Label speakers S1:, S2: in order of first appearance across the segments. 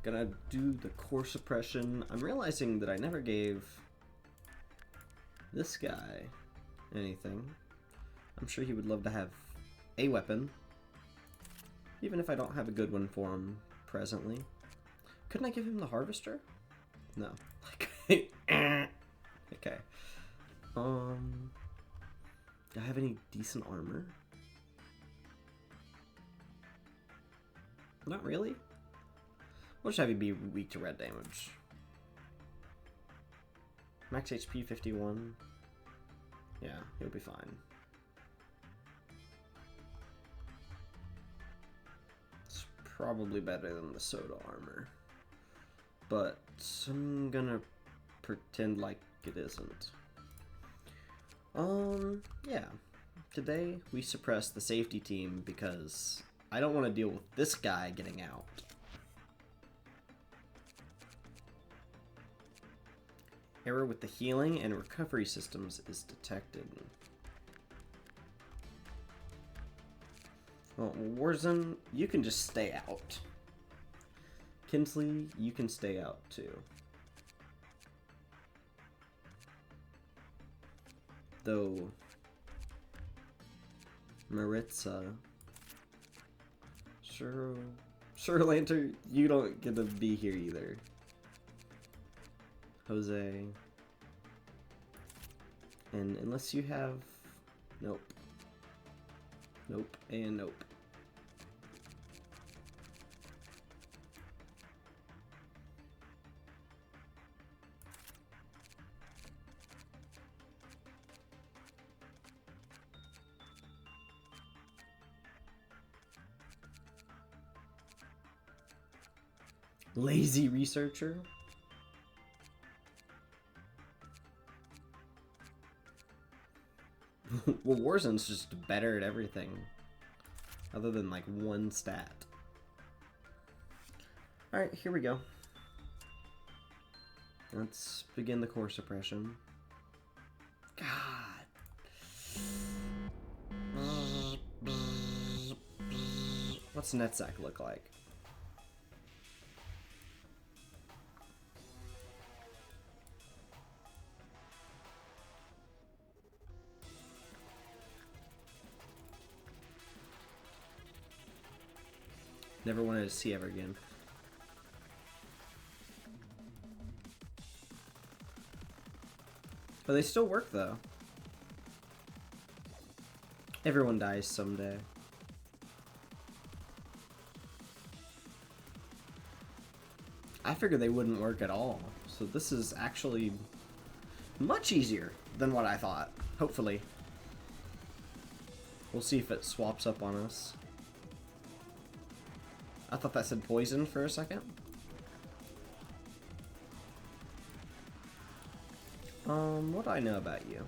S1: Gonna do the core suppression. I'm realizing that I never gave this guy anything. I'm sure he would love to have a weapon, even if I don't have a good one for him presently. Couldn't I give him the harvester? No. Okay. Do I have any decent armor? Not really. We'll just have you be weak to red damage. Max HP 51. Yeah, he'll be fine. It's probably better than the soda armor. But I'm gonna pretend like it isn't. Yeah. Today we suppress the safety team because I don't want to deal with this guy getting out. Error with the healing and recovery systems is detected. Well, Warzone, you can just stay out. Kinsley, you can stay out too. Though Maritza, sure, Lanter, you don't get to be here either. Jose, and unless you have, nope, and nope. Lazy researcher. Well, Warzone's just better at everything, other than like one stat. Alright, here we go. Let's begin the core suppression. God. What's Netsack look like? Never wanted to see ever again. But they still work though. Everyone dies someday. I figured they wouldn't work at all. So this is actually much easier than what I thought. Hopefully. We'll see if it swaps up on us. I thought that said poison for a second. What do I know about you?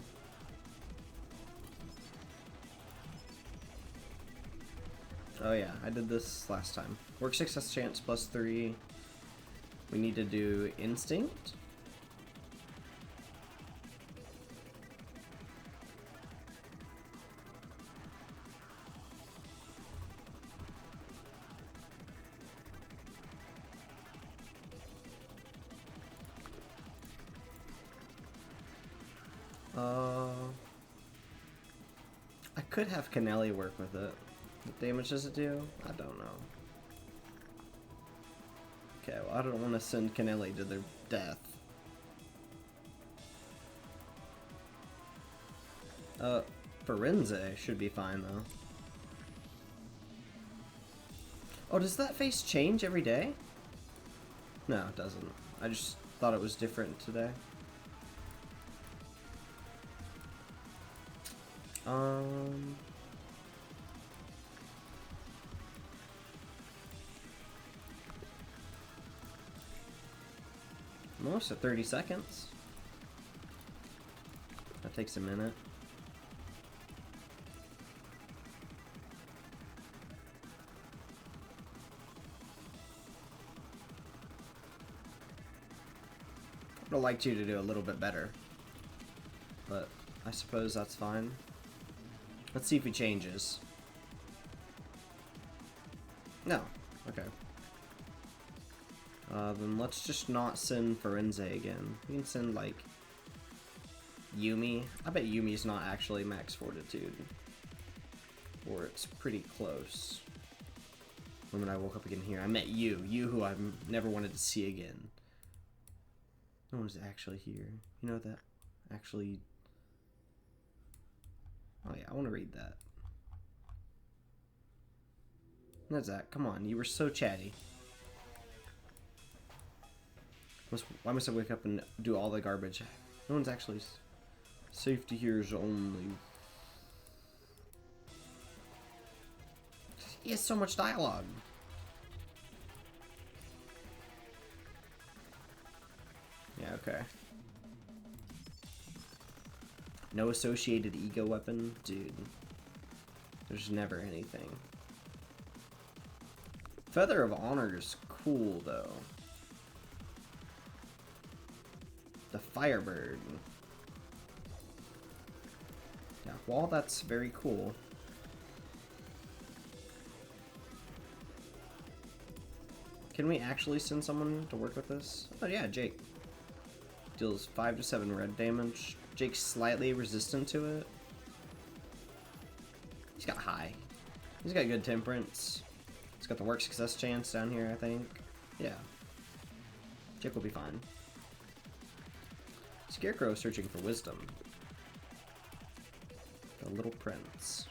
S1: Oh yeah, I did this last time. Work success chance +3. We need to do instinct. I could have Kennelly work with it. What damage does it do? I don't know. Okay, well, I don't want to send Kennelly to their death. Forense should be fine, though. Oh, does that face change every day? No, it doesn't. I just thought it was different today. Almost at 30 seconds. That takes a minute. I would have liked you to do a little bit better, but I suppose that's fine. Let's see if he changes. No. Okay. Then let's just not send Firenze again. We can send, like, Yumi. I bet Yumi's not actually max fortitude. Or it's pretty close. When I woke up again here, I met you. You who I've never wanted to see again. No one's actually here. You know that? Actually... Oh yeah, I want to read that. That's that. Come on, you were so chatty. Why must I wake up and do all the garbage? No one's actually... Safety here is only... He has so much dialogue. Yeah, okay. No associated ego weapon? Dude. There's never anything. Feather of Honor is cool, though. The Firebird. Yeah, while that's very cool. Can we actually send someone to work with this? Oh yeah, Jake. Deals 5 to 7 red damage. Jake's slightly resistant to it. He's got high. He's got good temperance. He's got the work success chance down here, I think. Yeah. Jake will be fine. Scarecrow searching for wisdom. The Little Prince.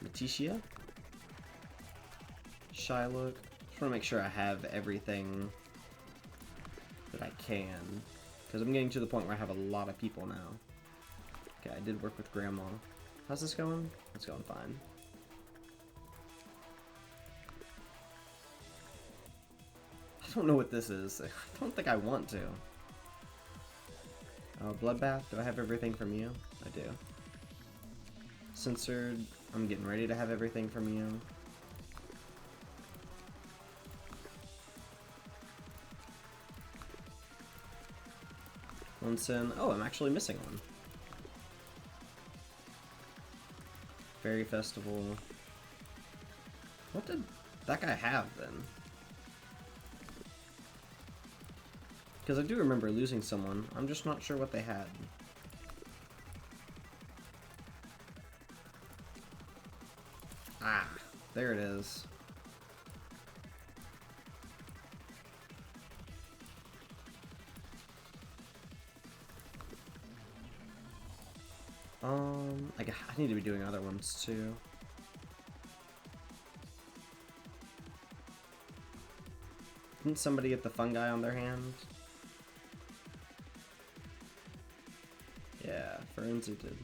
S1: Letitia. Shylock. Just want to make sure I have everything that I can. Because I'm getting to the point where I have a lot of people now. Okay, I did work with Grandma. How's this going? It's going fine. I don't know what this is. I don't think I want to. Bloodbath. Do I have everything from you? I do. Censored. I'm getting ready to have everything from you. Onsen. Oh, I'm actually missing one. Fairy Festival. What did that guy have then? Because I do remember losing someone. I'm just not sure what they had. Ah, there it is. I need to be doing other ones too. Didn't somebody get the fungi on their hand? Yeah, Firenze did.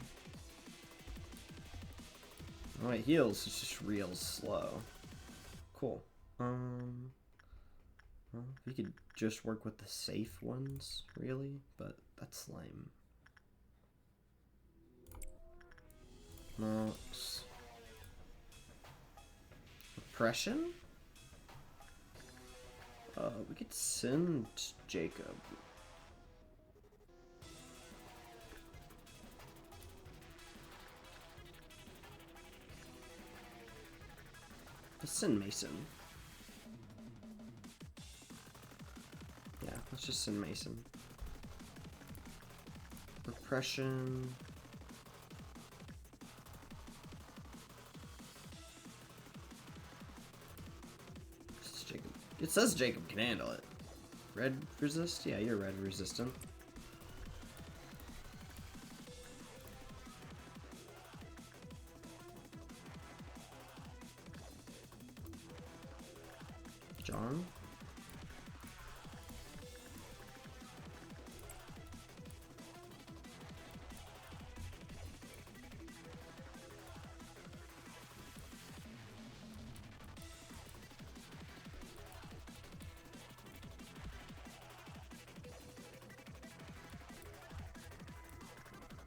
S1: Oh, it heals. It's just real slow. Cool. Well, we could just work with the safe ones, really, but that's lame. Mox. Oppression? We could send Jacob. Let's send Mason. Yeah, let's just send Mason. Repression. It says Jacob can handle it. Red resist? Yeah, you're red resistant. John?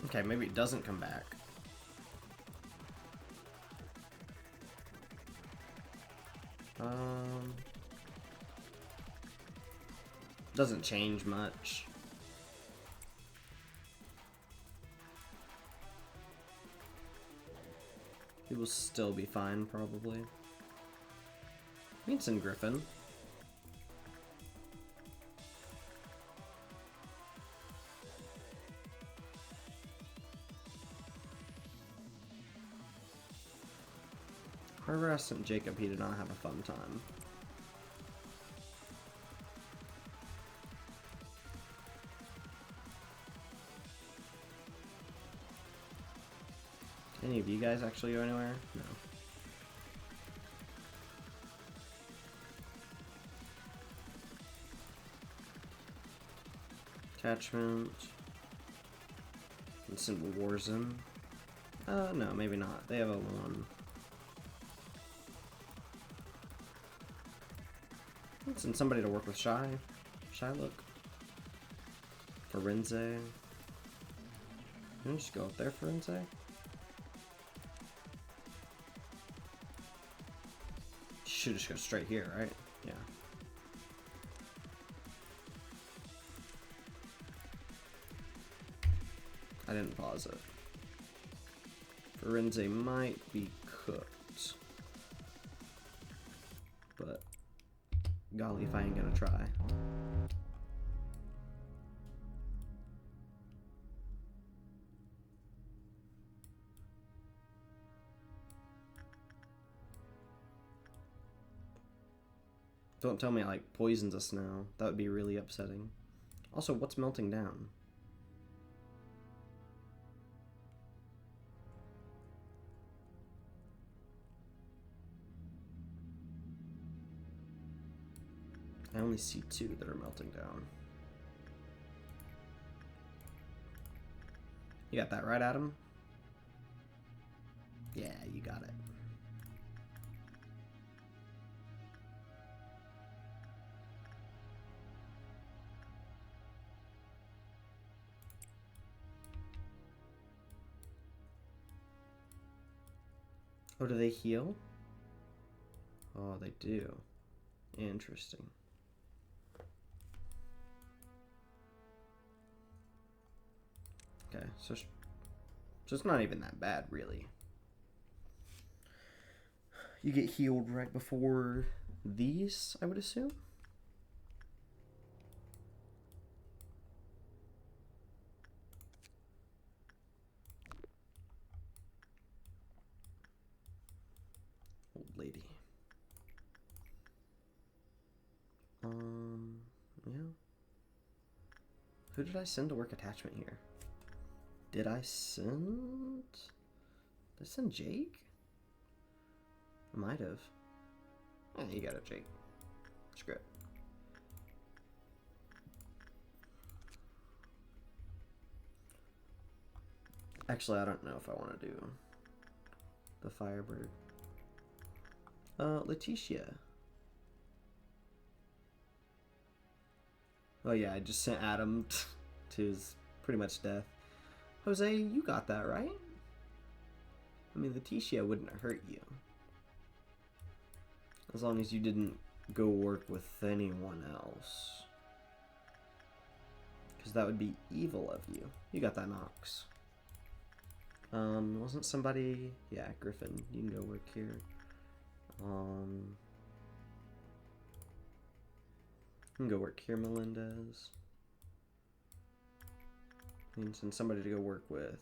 S1: Okay, maybe it doesn't come back. Doesn't change much. He will still be fine, probably. We can send Griffin. Whoever I sent Jacob, he did not have a fun time. Any of you guys actually go anywhere? No. Attachment. Instant Warzone. No, maybe not. They have a 1. Let's send somebody to work with Shy. Shylook. Forense. Can I just go up there, Forense? Should just go straight here, right? Yeah. I didn't pause it. Forense might be cooked. But golly if I ain't gonna try. Don't tell me it, like, poisons us now. That would be really upsetting. Also, what's melting down? I only see 2 that are melting down. You got that right, Adam? Yeah, you got it. Oh, do they heal? Oh, they do. Interesting. Okay, so it's not even that bad, really. You get healed right before these, I would assume? Old lady. Yeah. Who did I send to work attachment here? Did I send Jake? I might have. Yeah, you got it, Jake. Screw it. Actually, I don't know if I want to do the Firebird. Letitia. Oh yeah, I just sent Adam to his pretty much death. Jose, you got that, right? I mean, Letitia wouldn't hurt you. As long as you didn't go work with anyone else. Because that would be evil of you. You got that, Nox. Wasn't somebody... Yeah, Griffin, you can go work here. You can go work here, Melendez. You can send somebody to go work with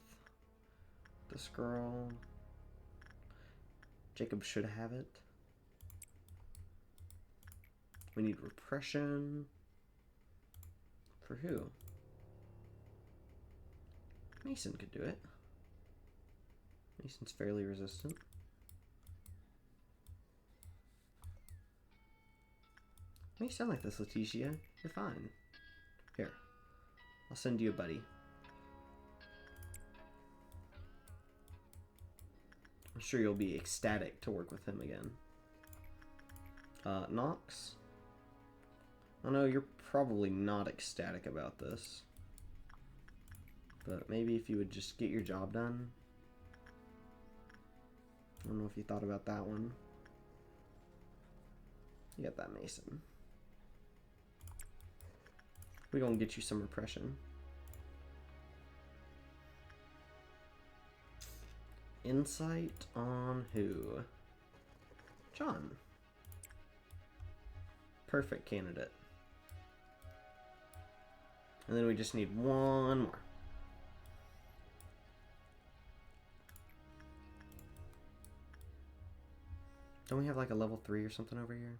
S1: this girl. Jacob should have it. We need repression. For who? Mason could do it. Mason's fairly resistant. Why do you sound like this, Letitia? You're fine. Here. I'll send you a buddy. I'm sure you'll be ecstatic to work with him again. Nox? I know you're probably not ecstatic about this. But maybe if you would just get your job done. I don't know if you thought about that one. You got that, Mason. We're gonna get you some repression. Insight on who? John. Perfect candidate. And then we just need one more. Don't we have like a level 3 or something over here?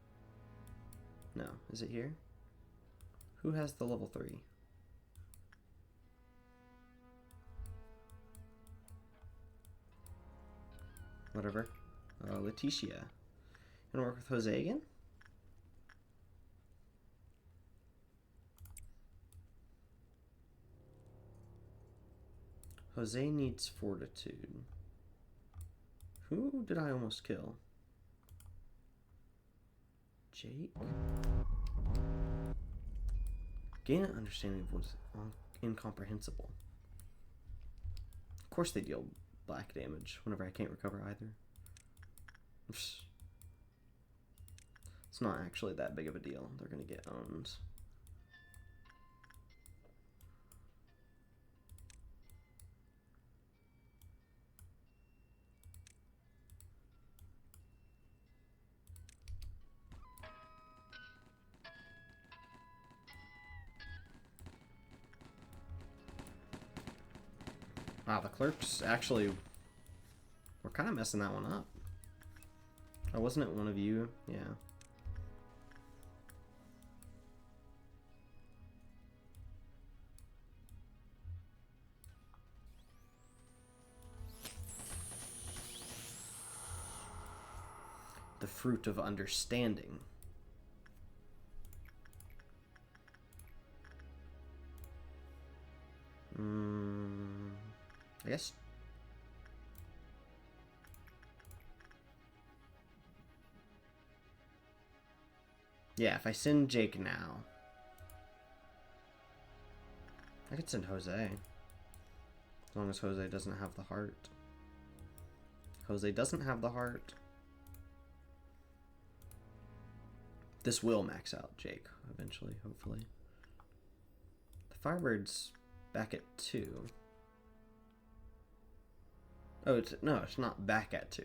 S1: No. Is it here? Who has the level 3? Whatever. Leticia. You wanna work with Jose again? Jose needs fortitude. Who did I almost kill? Jake? Gain an understanding of what's incomprehensible. Of course they deal black damage whenever I can't recover either. It's not actually that big of a deal. They're gonna get owned. Wow, the clerks actually were kind of messing that one up. Oh, wasn't it one of you? Yeah. The fruit of understanding. I guess. Yeah, if I send Jake now, I could send Jose. As long as Jose doesn't have the heart. Jose doesn't have the heart. This will max out Jake eventually, hopefully. The Firebird's back at 2. Oh, no, it's not back at 2.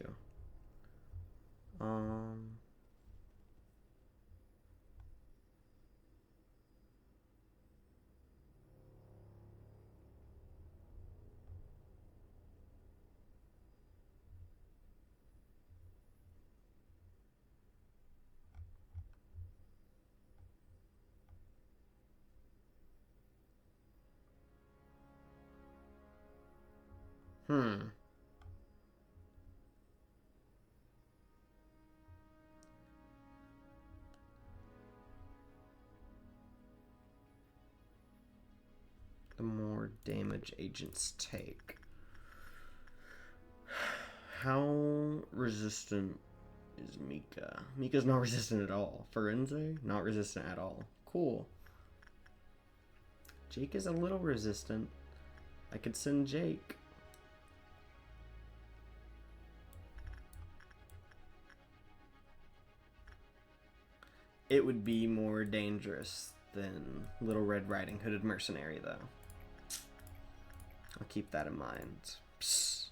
S1: The more damage agents take. How resistant is Mika? Mika's not resistant at all. Forense? Not resistant at all. Cool. Jake is a little resistant. I could send Jake. It would be more dangerous than Little Red Riding Hooded Mercenary, though. I'll keep that in mind. Psst.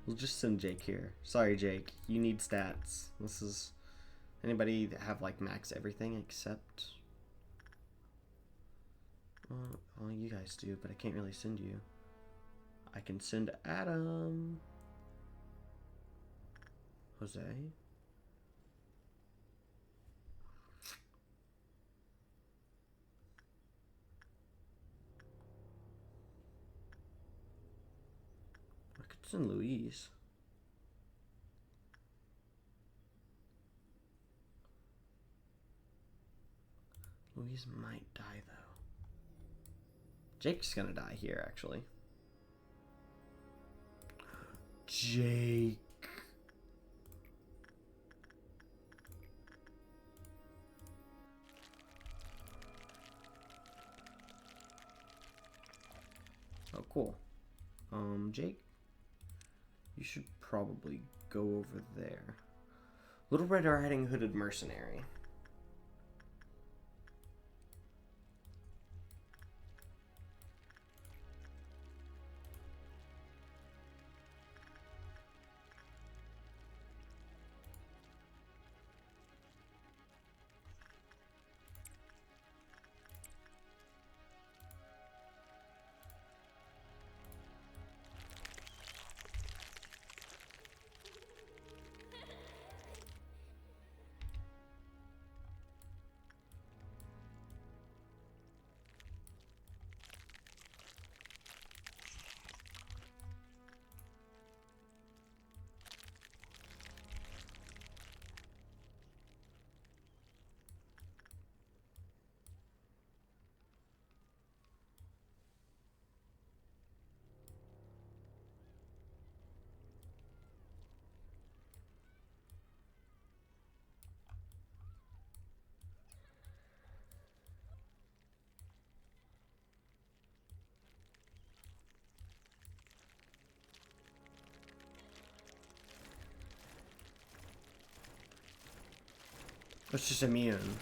S1: We'll just send Jake here. Sorry, Jake. You need stats. This is... Anybody that have, like, max everything except... Well, you guys do, but I can't really send you. I can send Adam. Jose. I could send Louise. Louise might die, though. Jake's gonna die here, actually. Jake. Oh, cool. Jake, you should probably go over there. Little Red Riding Hooded Mercenary. It's just immune.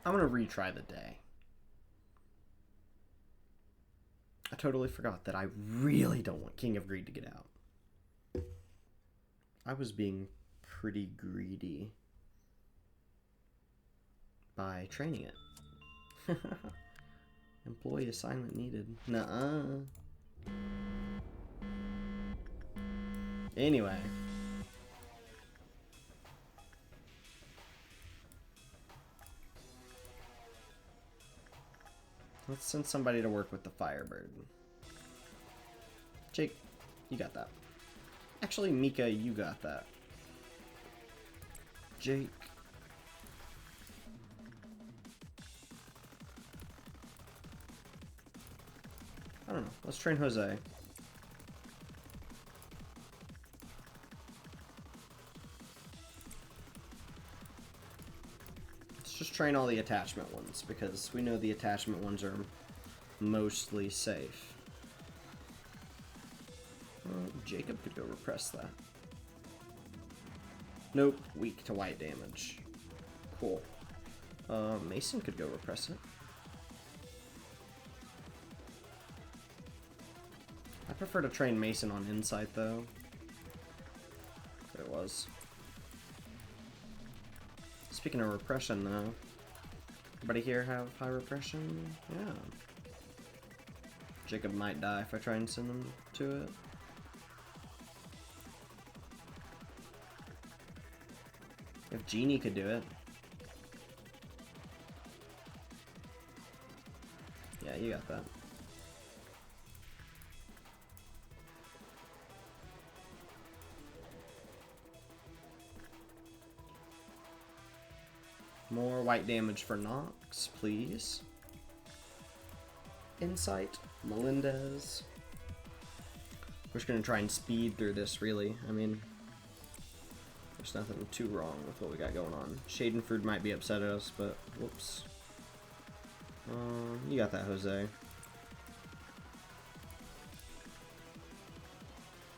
S1: I'm gonna retry the day. I totally forgot that I really don't want King of Greed to get out. I was being pretty greedy by training it. Employee assignment needed. Nuh-uh. Anyway. Let's send somebody to work with the Firebird. Jake, you got that. Actually, Mika, you got that. Jake. I don't know. Let's train Jose. Let's just train all the attachment ones, because we know the attachment ones are mostly safe. Jacob could go repress that. Nope, weak to white damage. Cool. Mason could go repress it. I prefer to train Mason on Insight, though. There it was. Speaking of repression, though. Everybody here have high repression? Yeah. Jacob might die if I try and send him to it. If Genie could do it. Yeah, you got that. More white damage for Nox, please. Insight, Melendez. We're just gonna try and speed through this, really. I mean, there's nothing too wrong with what we got going on. Schadenfreude might be upset at us, but whoops. You got that, Jose.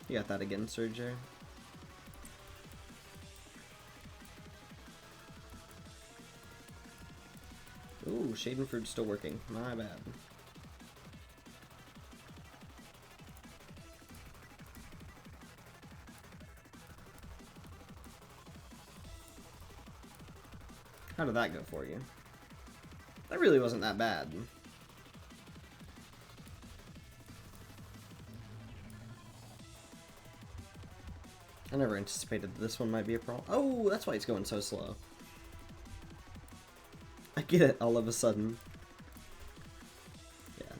S1: You got that again, Sergey. Ooh, Schadenfreude's still working. My bad. How did that go for you? That really wasn't that bad. I never anticipated that this one might be a problem. Oh, that's why it's going so slow. I get it all of a sudden. Yeah.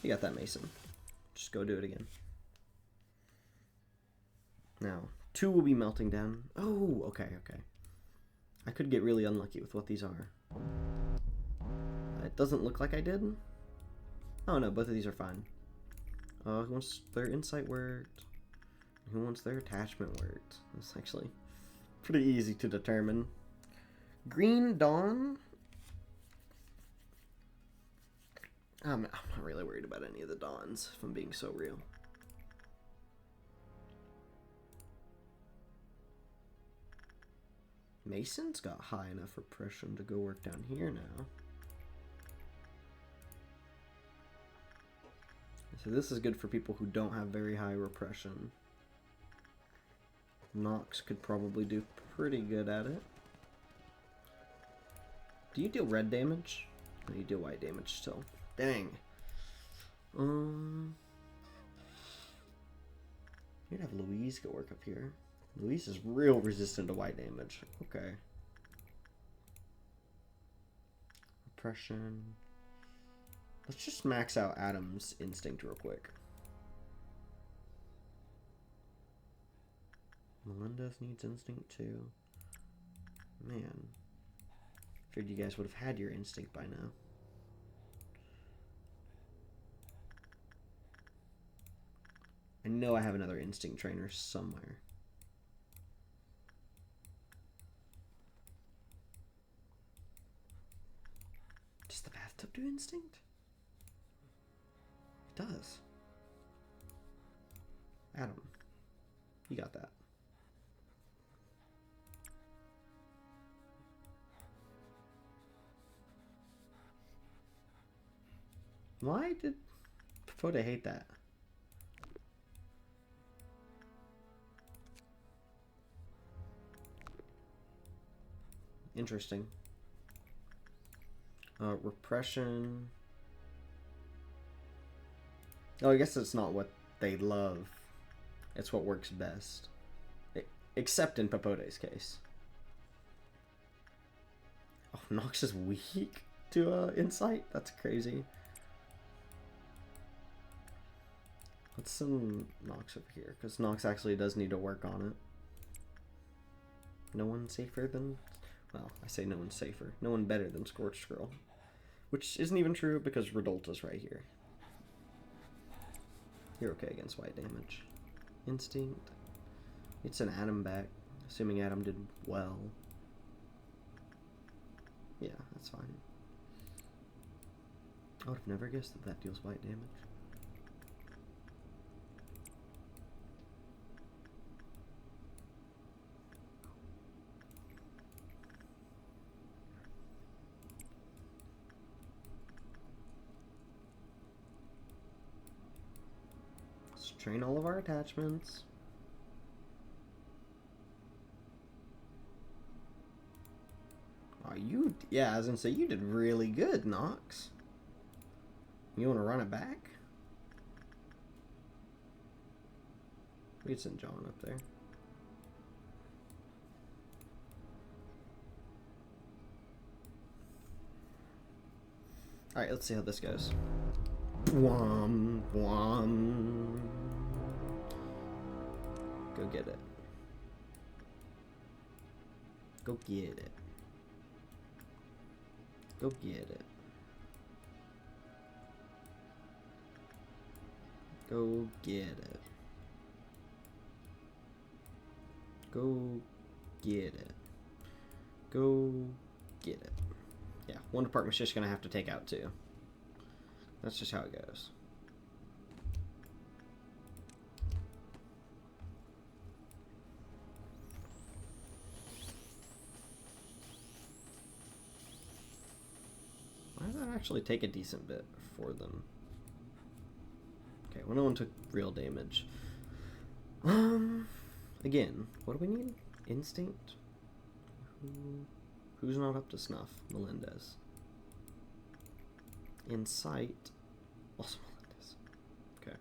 S1: You got that, Mason. Just go do it again. Now, 2 will be melting down. Oh, okay, okay. I could get really unlucky with what these are. It doesn't look like I did. Oh no, both of these are fine. Who wants their insight worked? Who wants their attachment worked? It's actually pretty easy to determine. Green Dawn? I'm not really worried about any of the Dawns, if I'm being so real. Mason's got high enough repression to go work down here now. So this is good for people who don't have very high repression. Nox could probably do pretty good at it. Do you deal red damage? Or do you deal white damage still? Dang. You'd have Louise go work up here. Louise is real resistant to white damage. Okay. Repression. Let's just max out Adam's instinct real quick. Melendez needs instinct too. Man. Figured you guys would have had your instinct by now. I know I have another instinct trainer somewhere. Subdue Instinct? It does. Adam, you got that. Why did Papoda hate that? Interesting. Repression. Oh, I guess it's not what they love. It's what works best. Except in Papode's case. Oh, Nox is weak to Insight? That's crazy. Let's send Nox over here, because Nox actually does need to work on it. No one safer than... Well, I say no one's safer. No one better than Scorched Scroll. Which isn't even true, because Redolta's right here. You're okay against white damage. Instinct. It's an Adam back, assuming Adam did well. Yeah, that's fine. I would have never guessed that that deals white damage. Let's train all of our attachments. Oh, yeah, I was gonna say, you did really good, Nox. You wanna run it back? We could send John up there. Alright, let's see how this goes. Wham, wham. Go get it. Go get it. Go get it. Go get it. Go get it. Go get it. Yeah, one department's just gonna have to take out two. That's just how it goes. Why did that actually take a decent bit for them? Okay, well, no one took real damage. Again, what do we need? Instinct? Who's not up to snuff? Melendez. Insight? Also Melendez. Okay.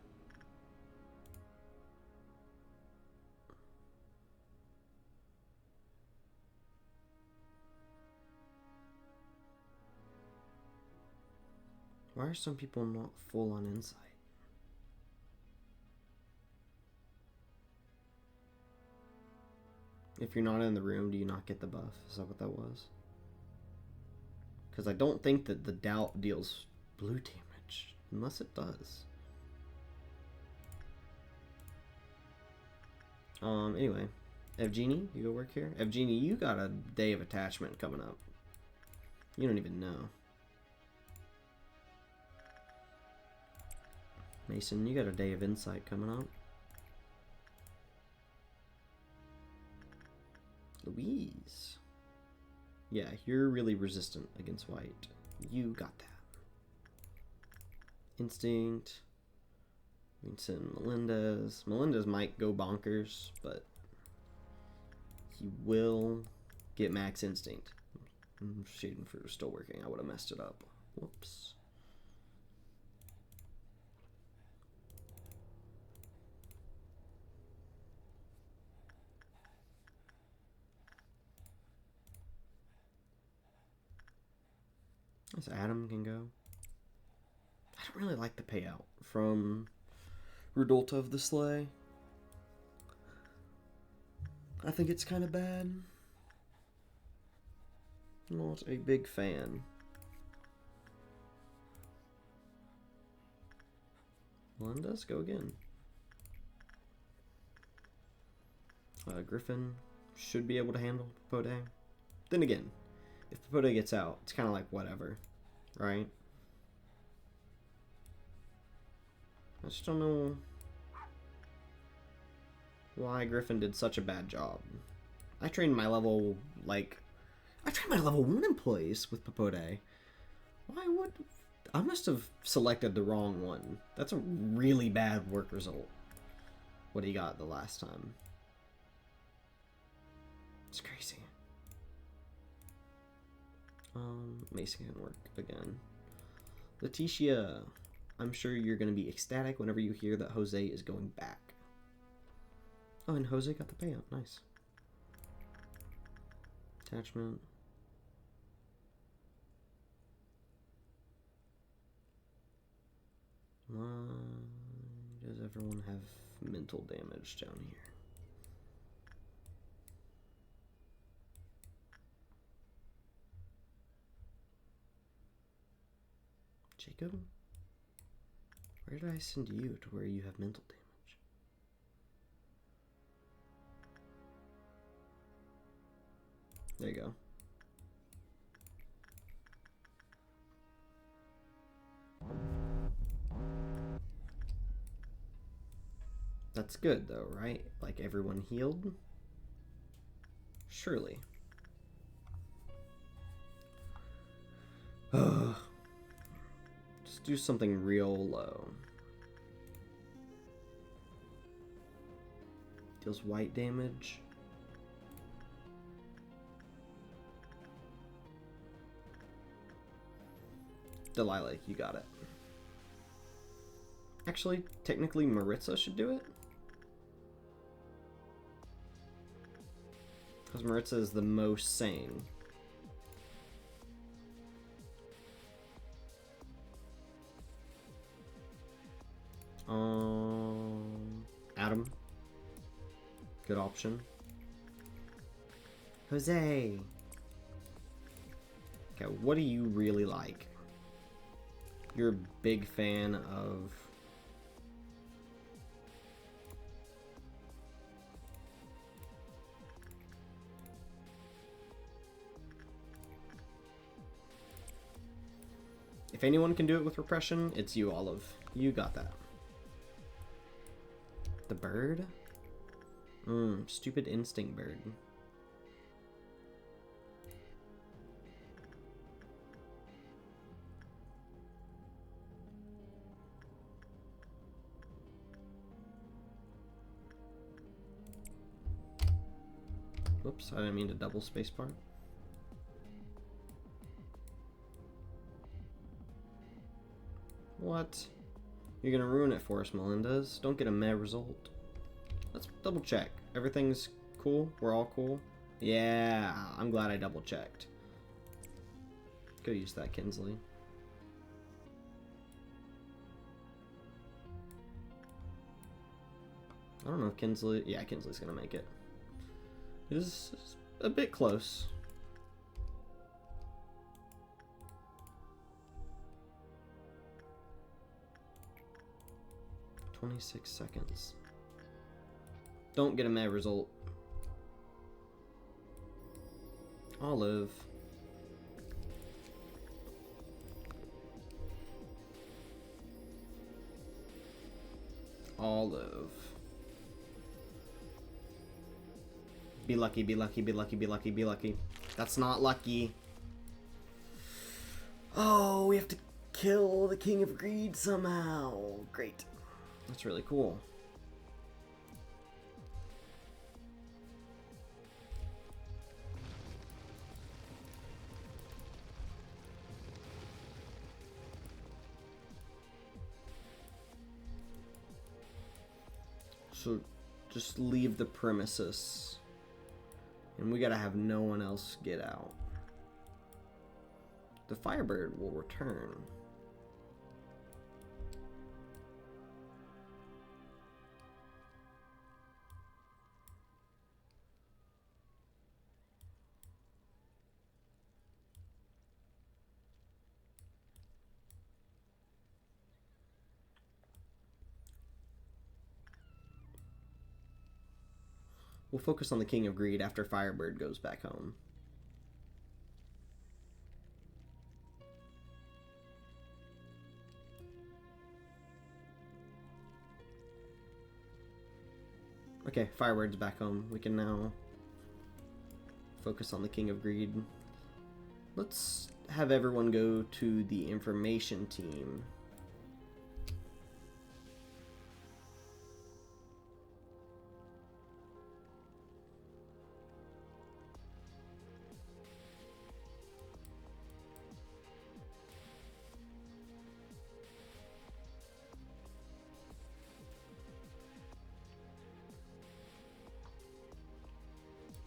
S1: Why are some people not full on insight? If you're not in the room, do you not get the buff? Is that what that was? Because I don't think that the doubt deals blue damage. Unless it does. Anyway. Evgeny, you go work here? Evgeny, you got a day of attachment coming up. You don't even know. Mason, you got a day of insight coming up. Louise. Yeah, you're really resistant against white. You got that. Instinct. Vincent Melendez. Melendez might go bonkers, but he will get max instinct. Shading Fruit is still working. I would have messed it up. Whoops. As Adam can go. I don't really like the payout from Redolta of the Sleigh. I think it's kind of bad. Not a big fan. Melendez, go again. Griffin should be able to handle Papode. Then again, if Papode gets out, it's kind of like whatever, right? I just don't know why Griffin did such a bad job. I trained my level, like... I trained my level 1 employees with Papote. Why would... I must have selected the wrong one. That's a really bad work result. What he got the last time. It's crazy. Mason can work again. Letitia, I'm sure you're going to be ecstatic whenever you hear that Jose is going back. Oh, and Jose got the payout. Nice. Attachment. Why does everyone have mental damage down here? Jacob? Where did I send you to where you have mental damage? There you go. That's good though, right? Like everyone healed? Surely. Just do something real low. Deals white damage. Delilah, you got it. Actually, technically Maritza should do it. Because Maritza is the most sane. Adam. Good option. Jose. Okay, what do you really like? You're a big fan of... If anyone can do it with repression, it's you, Olive. You got that. The bird? Stupid instinct bird. Whoops, I didn't mean to double spacebar. What? You're gonna ruin it for us, Melendez. Don't get a meh result. Let's double check. Everything's cool? We're all cool? Yeah, I'm glad I double checked. Go use that, Kinsley. I don't know if Kinsley... Yeah, Kinsley's gonna make it. This is a bit close. $26 seconds. Don't get a meh result. Olive. Olive. Be lucky, be lucky, be lucky, be lucky, be lucky. That's not lucky. Oh, we have to kill the King of Greed somehow. Great. That's really cool. So just leave the premises. And we gotta have no one else get out. The Firebird will return. We'll focus on the King of Greed after Firebird goes back home. Okay, Firebird's back home. We can now focus on the King of Greed. Let's have everyone go to the information team.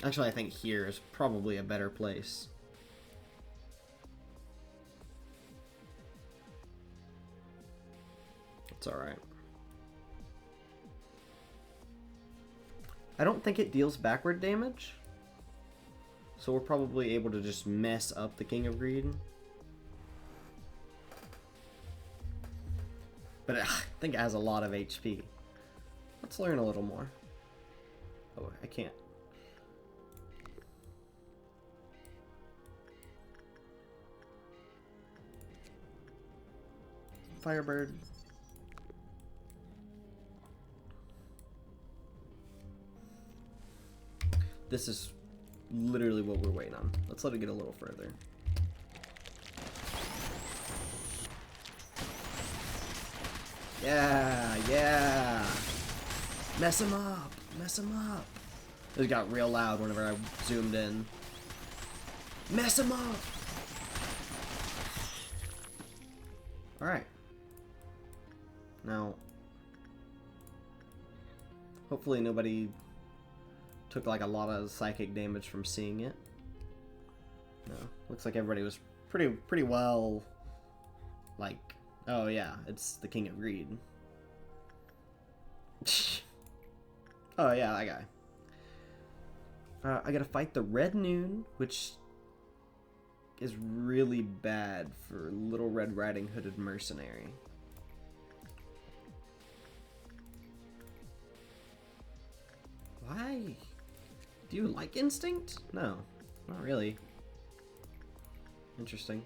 S1: Actually, I think here is probably a better place. It's alright. I don't think it deals backward damage. So we're probably able to just mess up the King of Greed. But I think it has a lot of HP. Let's learn a little more. Oh, I can't. Firebird. This is literally what we're waiting on. Let's let it get a little further. Yeah, yeah. Mess him up. Mess him up. It got real loud whenever I zoomed in. Mess him up. Alright. Now, hopefully nobody took like a lot of psychic damage from seeing it. No, looks like everybody was pretty well, like, oh yeah, it's the King of Greed. Oh yeah, that guy. I gotta fight the Red Noon, which is really bad for Little Red Riding Hooded Mercenary. Why? Do you like Instinct? No, not really. Interesting.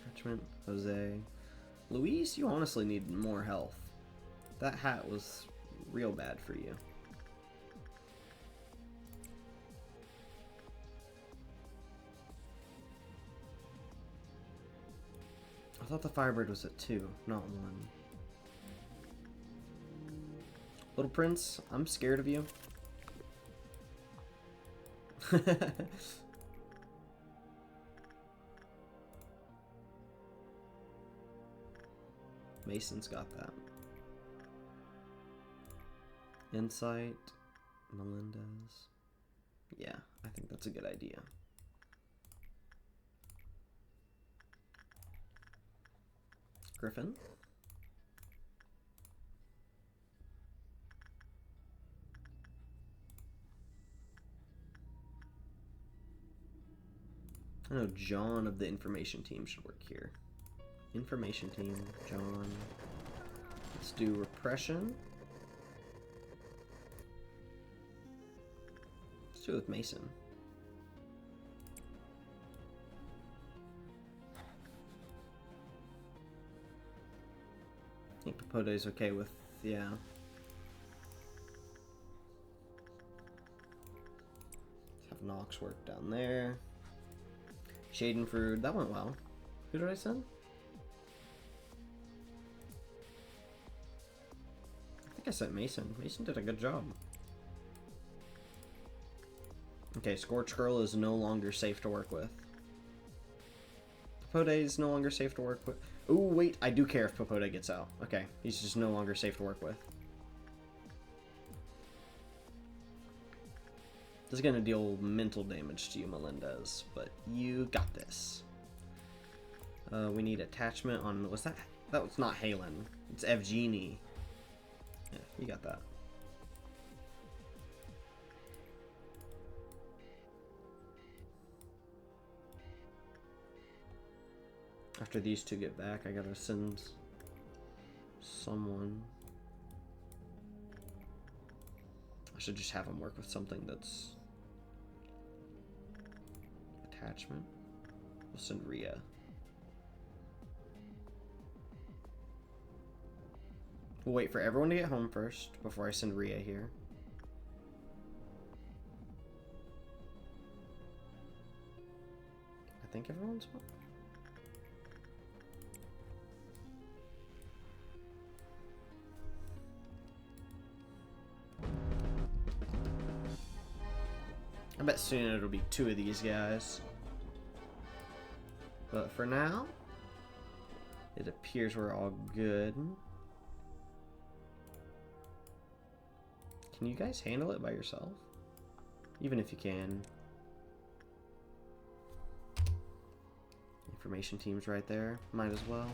S1: Attachment, Jose. Luis, you honestly need more health. That hat was real bad for you. I thought the Firebird was at 2, not 1. Little Prince, I'm scared of you. Mason's got that. Insight, Melendez. Yeah, I think that's a good idea. Griffin. I know John of the information team should work here. Information team, John. Let's do repression. Let's do it with Mason. I think Papote's okay with, yeah. Let's have Nox work down there. Schadenfreude, that went well. Who did I send? I think I sent Mason. Mason did a good job. Okay, Scorch Girl is no longer safe to work with. Papote is no longer safe to work with. Ooh, wait, I do care if Papote gets out. Okay, he's just no longer safe to work with. This is gonna deal mental damage to you, Melendez, but you got this. We need attachment on, was that was not Halen. It's Evgeny. Yeah, you got that. After these two get back, I gotta send someone. I should just have him work with something that's attachment. We'll send Rhea. We'll wait for everyone to get home first before I send Rhea here. I think everyone's home. I bet soon it'll be 2 of these guys. But for now, it appears we're all good. Can you guys handle it by yourself? Even if you can. Information team's right there. Might as well.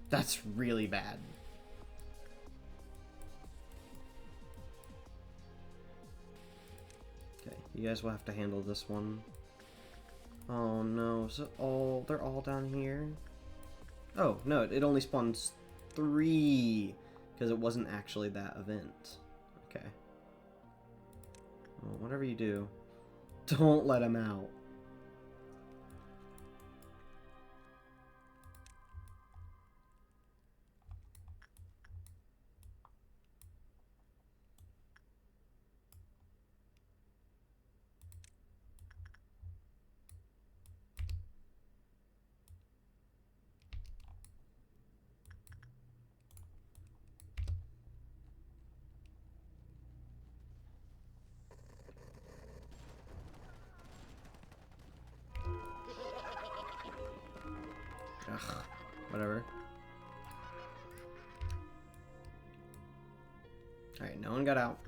S1: That's really bad. Okay, you guys will have to handle this one. Oh no, so they're all down here? Oh, no, it only spawns 3 because it wasn't actually that event. Okay. Well, whatever you do, don't let him out. Ugh, whatever. Alright, no one got out.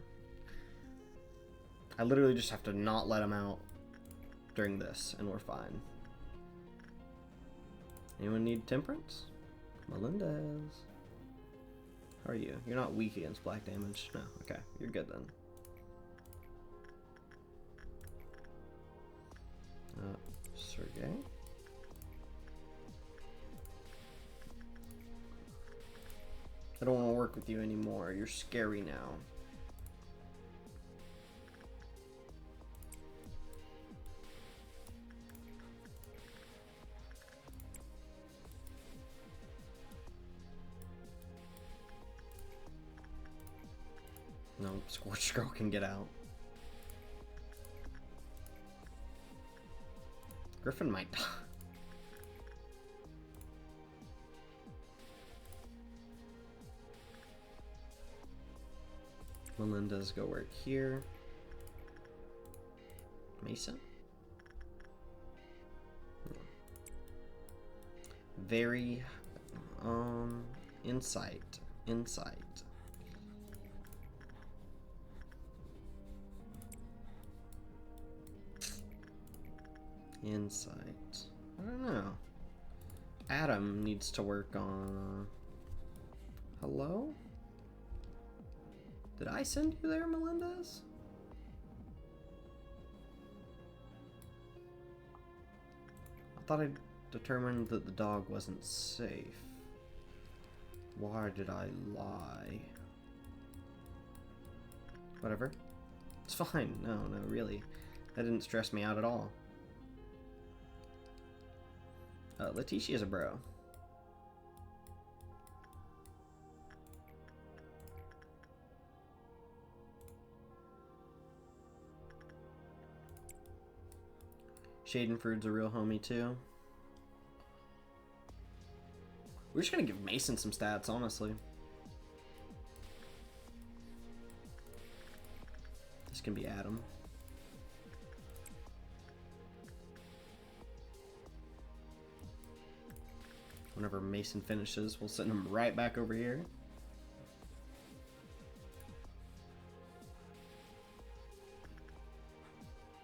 S1: I literally just have to not let him out during this, and we're fine. Anyone need temperance? Melendez. How are you? You're not weak against black damage. No, okay. You're good then. Sergey? I don't want to work with you anymore. You're scary now. No, Scorched Girl can get out. Griffin might die. Melinda's go work here. Mason? Very, insight. I don't know. Adam needs to work on... Hello? Did I send you there, Melendez? I thought I determined that the dog wasn't safe. Why did I lie? Whatever. It's fine. No, really. That didn't stress me out at all. Letitia's a bro. Schadenford's a real homie too. We're just gonna give Mason some stats, honestly. This can be Adam. Whenever Mason finishes, we'll send him right back over here.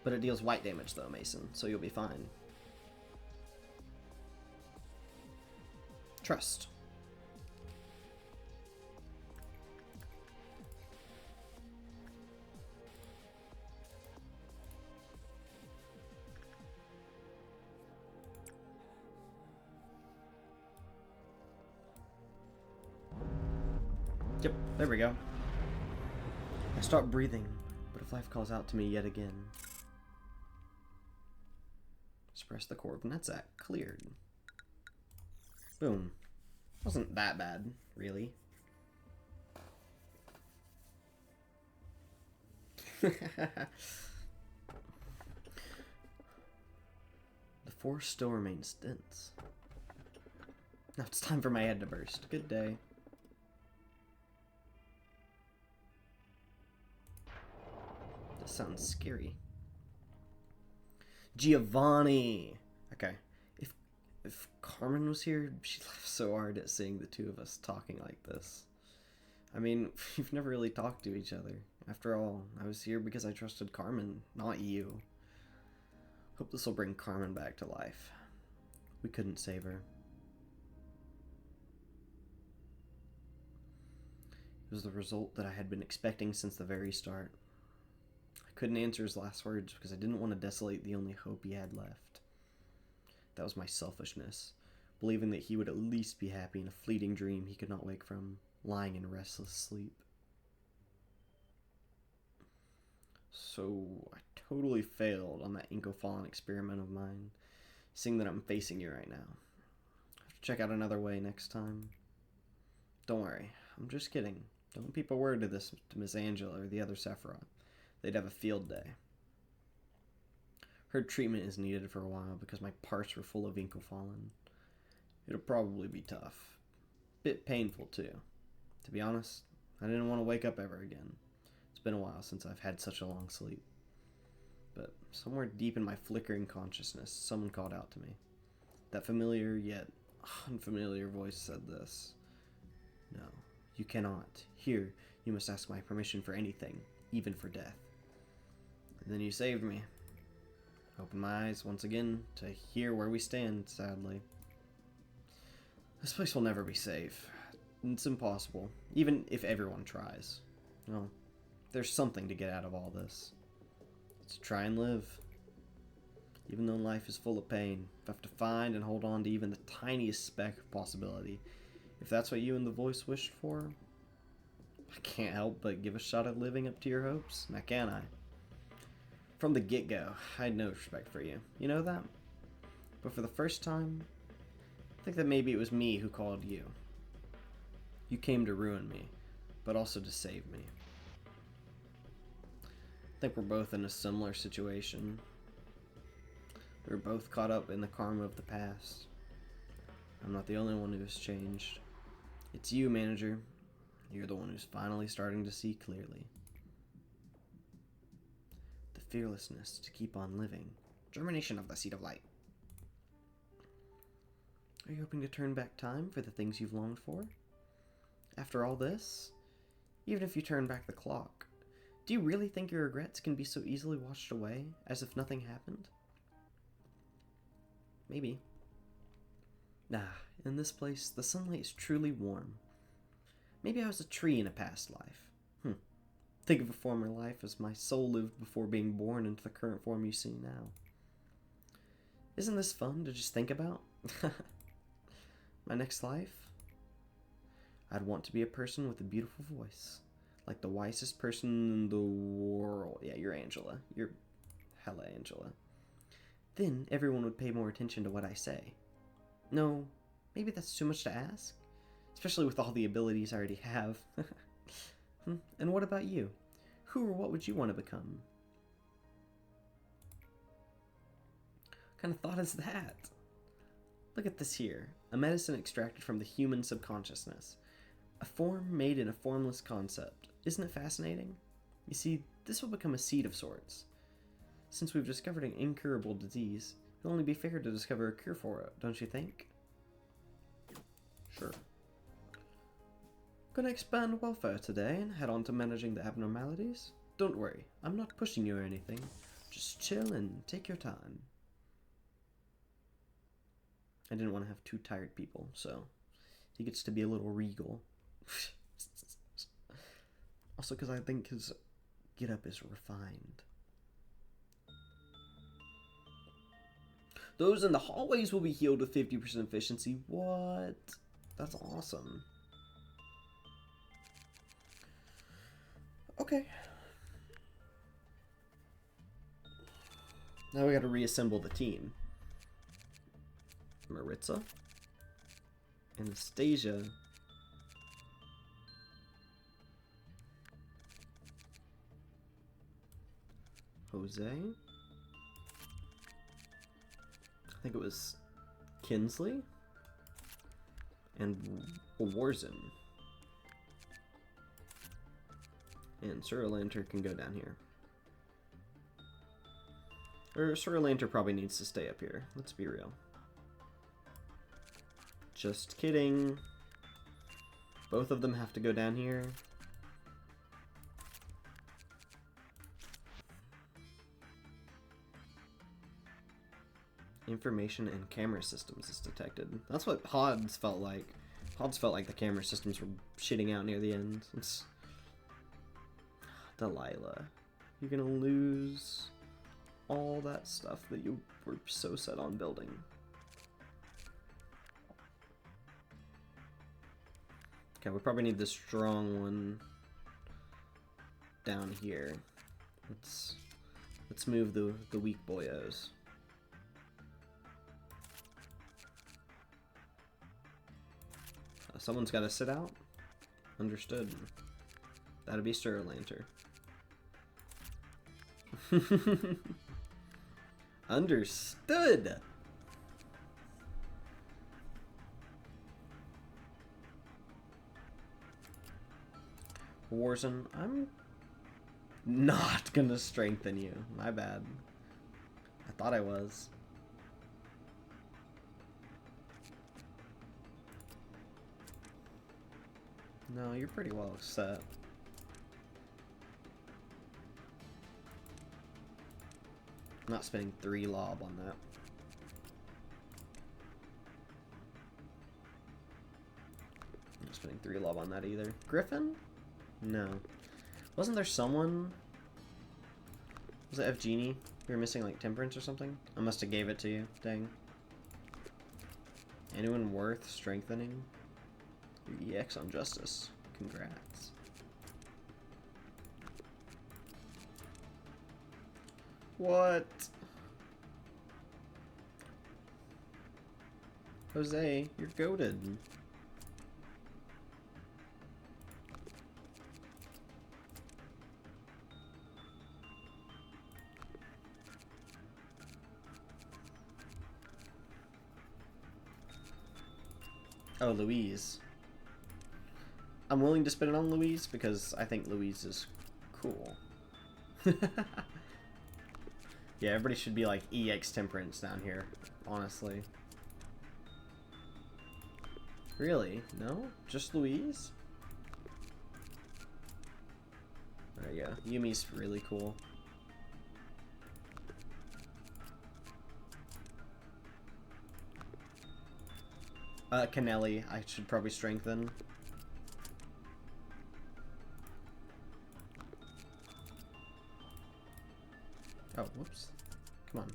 S1: But it deals white damage though, Mason, so you'll be fine. Trust. There we go. I start breathing, but if life calls out to me yet again. Suppress the coordinates. That cleared. Boom. Wasn't that bad, really. The force still remains dense. Now it's time for my head to burst. Good day. This sounds scary. Giovanni! Okay. If Carmen was here, she'd laugh so hard at seeing the two of us talking like this. I mean, we've never really talked to each other. After all, I was here because I trusted Carmen, not you. Hope this will bring Carmen back to life. We couldn't save her. It was the result that I had been expecting since the very start. I couldn't answer his last words because I didn't want to desolate the only hope he had left. That was my selfishness, believing that he would at least be happy in a fleeting dream he could not wake from, lying in restless sleep. So I totally failed on that Inkofallen experiment of mine, seeing that I'm facing you right now. I have to check out another way next time. Don't worry, I'm just kidding. Don't peep a word of this to Miss Angela or the other Sephiroth. They'd have a field day. Heard treatment is needed for a while because my parts were full of Inkofallen. It'll probably be tough. Bit painful too. To be honest, I didn't want to wake up ever again. It's been a while since I've had such a long sleep. But somewhere deep in my flickering consciousness, someone called out to me. That familiar yet unfamiliar voice said this. No, you cannot. Here, you must ask my permission for anything, even for death. And then you saved me. I opened my eyes once again to hear where we stand, sadly. This place will never be safe. It's impossible, even if everyone tries. Well, there's something to get out of all this. It's to try and live. Even though life is full of pain, if I have to find and hold on to even the tiniest speck of possibility, if that's what you and the voice wished for, I can't help but give a shot at living up to your hopes, now can I? From the get-go, I had no respect for you. You know that? But for the first time, I think that maybe it was me who called you. You came to ruin me, but also to save me. I think we're both in a similar situation. We're both caught up in the karma of the past. I'm not the only one who has changed. It's you, manager. You're the one who's finally starting to see clearly. The fearlessness to keep on living. Germination of the seed of light. Are you hoping to turn back time for the things you've longed for? After all this? Even if you turn back the clock, do you really think your regrets can be so easily washed away, as if nothing happened? Maybe. In this place, the sunlight is truly warm. Maybe I was a tree in a past life. Think of a former life as my soul lived before being born into the current form you see now. Isn't this fun to just think about? My next life? I'd want to be a person with a beautiful voice. Like the wisest person in the world. Yeah, you're Angela. You're hella Angela. Then everyone would pay more attention to what I say. No, maybe that's too much to ask. Especially with all the abilities I already have. And what about you? Who or what would you want to become? What kind of thought is that? Look at this here. A medicine extracted from the human subconsciousness. A form made in a formless concept. Isn't it fascinating? You see, this will become a seed of sorts. Since we've discovered an incurable disease, it'll only be fair to discover a cure for it, don't you think? Sure. Gonna expand welfare today and head on to managing the abnormalities? Don't worry, I'm not pushing you or anything. Just chill and take your time. I didn't want to have two tired people, so he gets to be a little regal. Also because I think his get-up is refined. Those in the hallways will be healed with 50% efficiency. What? That's awesome. Okay. Now we gotta reassemble the team. Maritza. Anastasia. Jose. I think it was Kinsley. And Warzone. And Suralanter can go down here. Or Suralanter probably needs to stay up here. Let's be real. Just kidding. Both of them have to go down here. Information and camera systems is detected. That's what Hods felt like. Hods felt like the camera systems were shitting out near the end. It's... Delilah. You're gonna lose all that stuff that you were so set on building. Okay, we probably need the strong one down here. Let's move the weak boyos. Someone's got to sit out. Understood. That'll be Suralanter. Understood. Warzone, I'm not gonna strengthen you. My bad. I thought I was. No, you're pretty well set. I'm not spending 3 lob on that. I'm not spending 3 lob on that either. Griffin? No. Wasn't there someone? Was it Evgenie? We were missing like Temperance or something? I must have gave it to you. Dang. Anyone worth strengthening? Your EX on Justice. Congrats. What? Jose, you're goated. Oh, Louise. I'm willing to spin it on Louise because I think Louise is cool. Yeah, everybody should be like EX Temperance down here, honestly. Really? No? Just Louise? There you go. Yumi's really cool. Canelli, I should probably strengthen. Oh, whoops. Come on.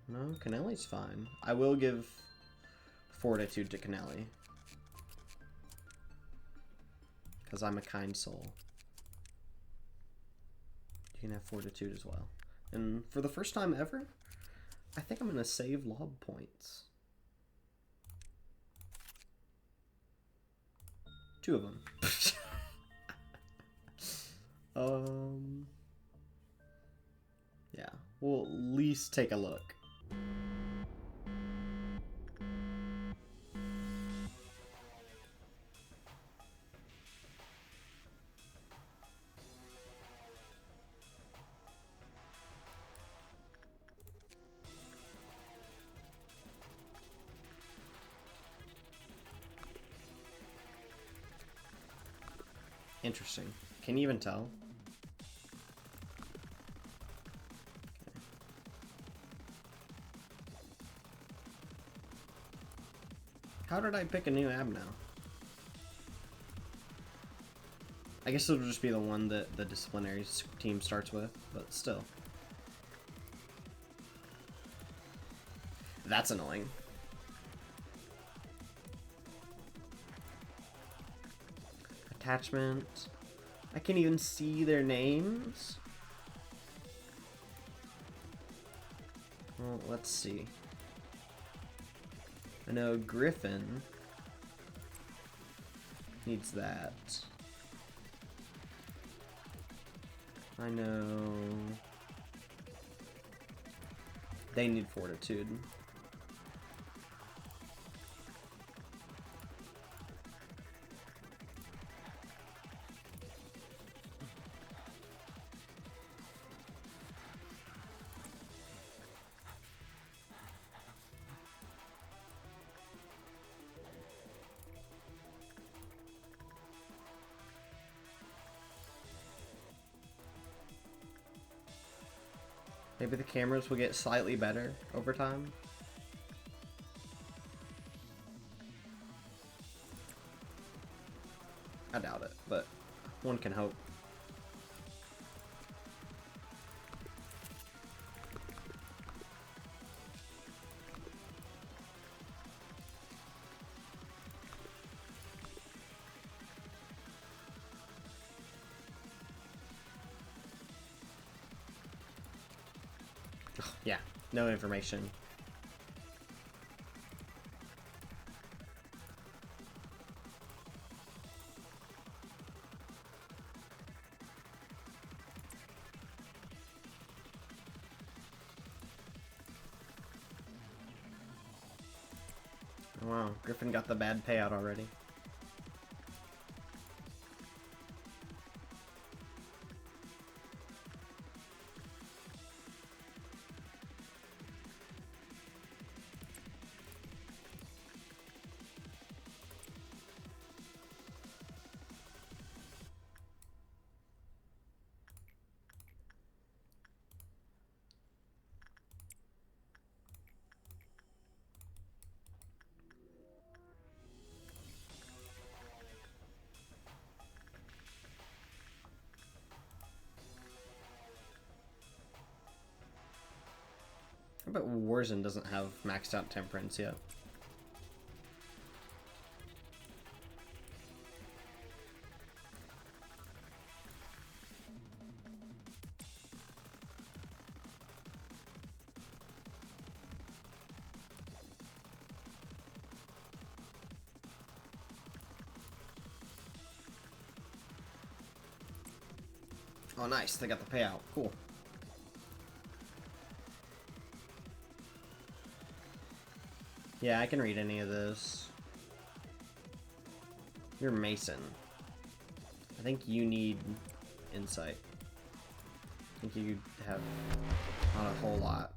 S1: No, Canelli's fine. I will give Fortitude to Canelli. Because I'm a kind soul. You can have Fortitude as well. And for the first time ever, I think I'm going to save lob points. 2 of them. Yeah, we'll at least take a look. Interesting. Can you even tell? How did I pick a new ab now? I guess it'll just be the one that the disciplinary team starts with, but still. That's annoying. attachment. I can't even see their names. Well, let's see. I know Griffin needs that. I know they need Fortitude. Maybe the cameras will get slightly better over time. I doubt it, but one can hope. Yeah, no information. Wow, Griffin got the bad payout already. I bet Warzone doesn't have maxed out Temperance yet. Oh, nice. They got the payout. Cool. Yeah, I can read any of this. You're Mason. I think you need insight. I think you have not a whole lot.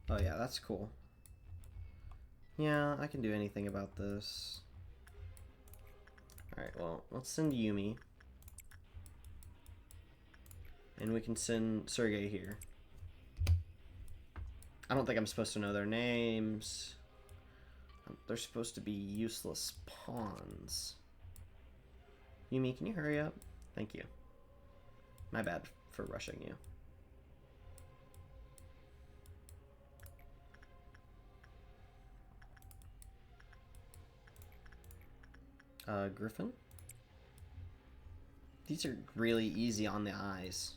S1: Oh yeah, that's cool. Yeah, I can do anything about this. Alright, well, let's send Yumi. And we can send Sergey here. I don't think I'm supposed to know their names. They're supposed to be useless pawns. Yumi, can you hurry up? Thank you. My bad for rushing you. Griffin? These are really easy on the eyes.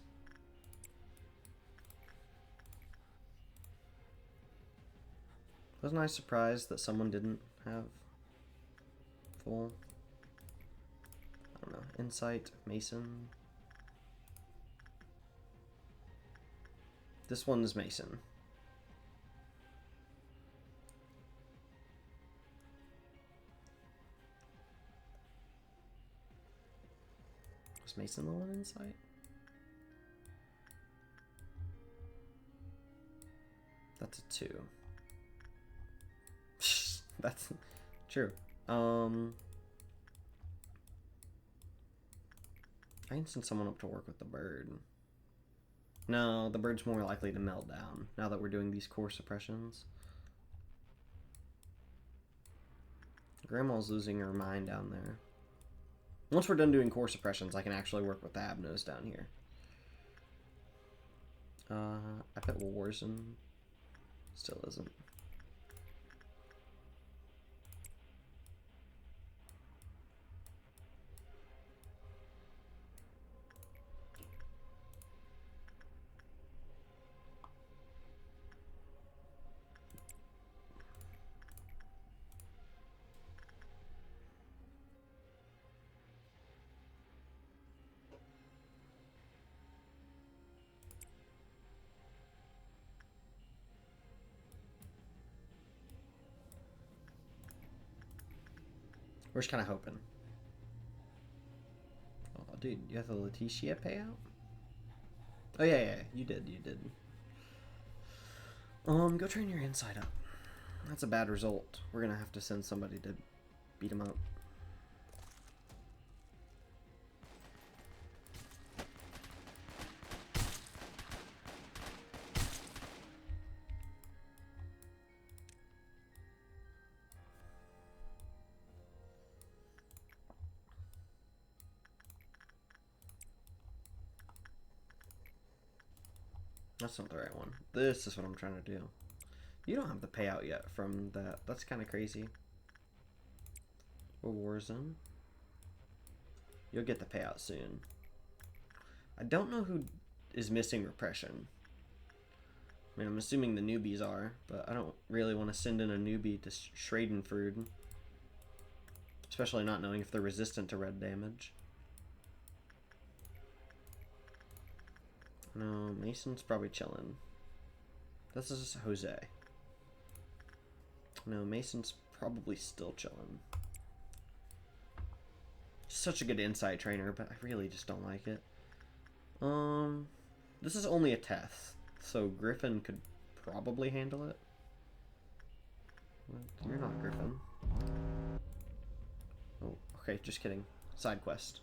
S1: Wasn't I surprised that someone didn't have full, I don't know, insight, Mason? This one's Mason. Was Mason the one insight? That's a 2. That's true. I can send someone up to work with the bird. No, the bird's more likely to melt down now that we're doing these core suppressions. Grandma's losing her mind down there. Once we're done doing core suppressions, I can actually work with the Abnos down here. I bet Warzone still isn't. We're just kind of hoping. Oh, dude, you have the Leticia payout? Oh, yeah, you did. Go train your inside up. That's a bad result. We're gonna have to send somebody to beat him up. That's not the right one. This is what I'm trying to do. You don't have the payout yet from that. That's kind of crazy. A Warzone. You'll get the payout soon. I don't know who is missing repression. I mean, I'm assuming the newbies are, but I don't really want to send in a newbie to Schradenford. Especially not knowing if they're resistant to red damage. No, Mason's probably chilling. This is Jose. No, Mason's probably still chilling. Such a good insight trainer, but I really just don't like it. This is only a test, so Griffin could probably handle it. You're not Griffin. Oh, okay, just kidding. Side quest.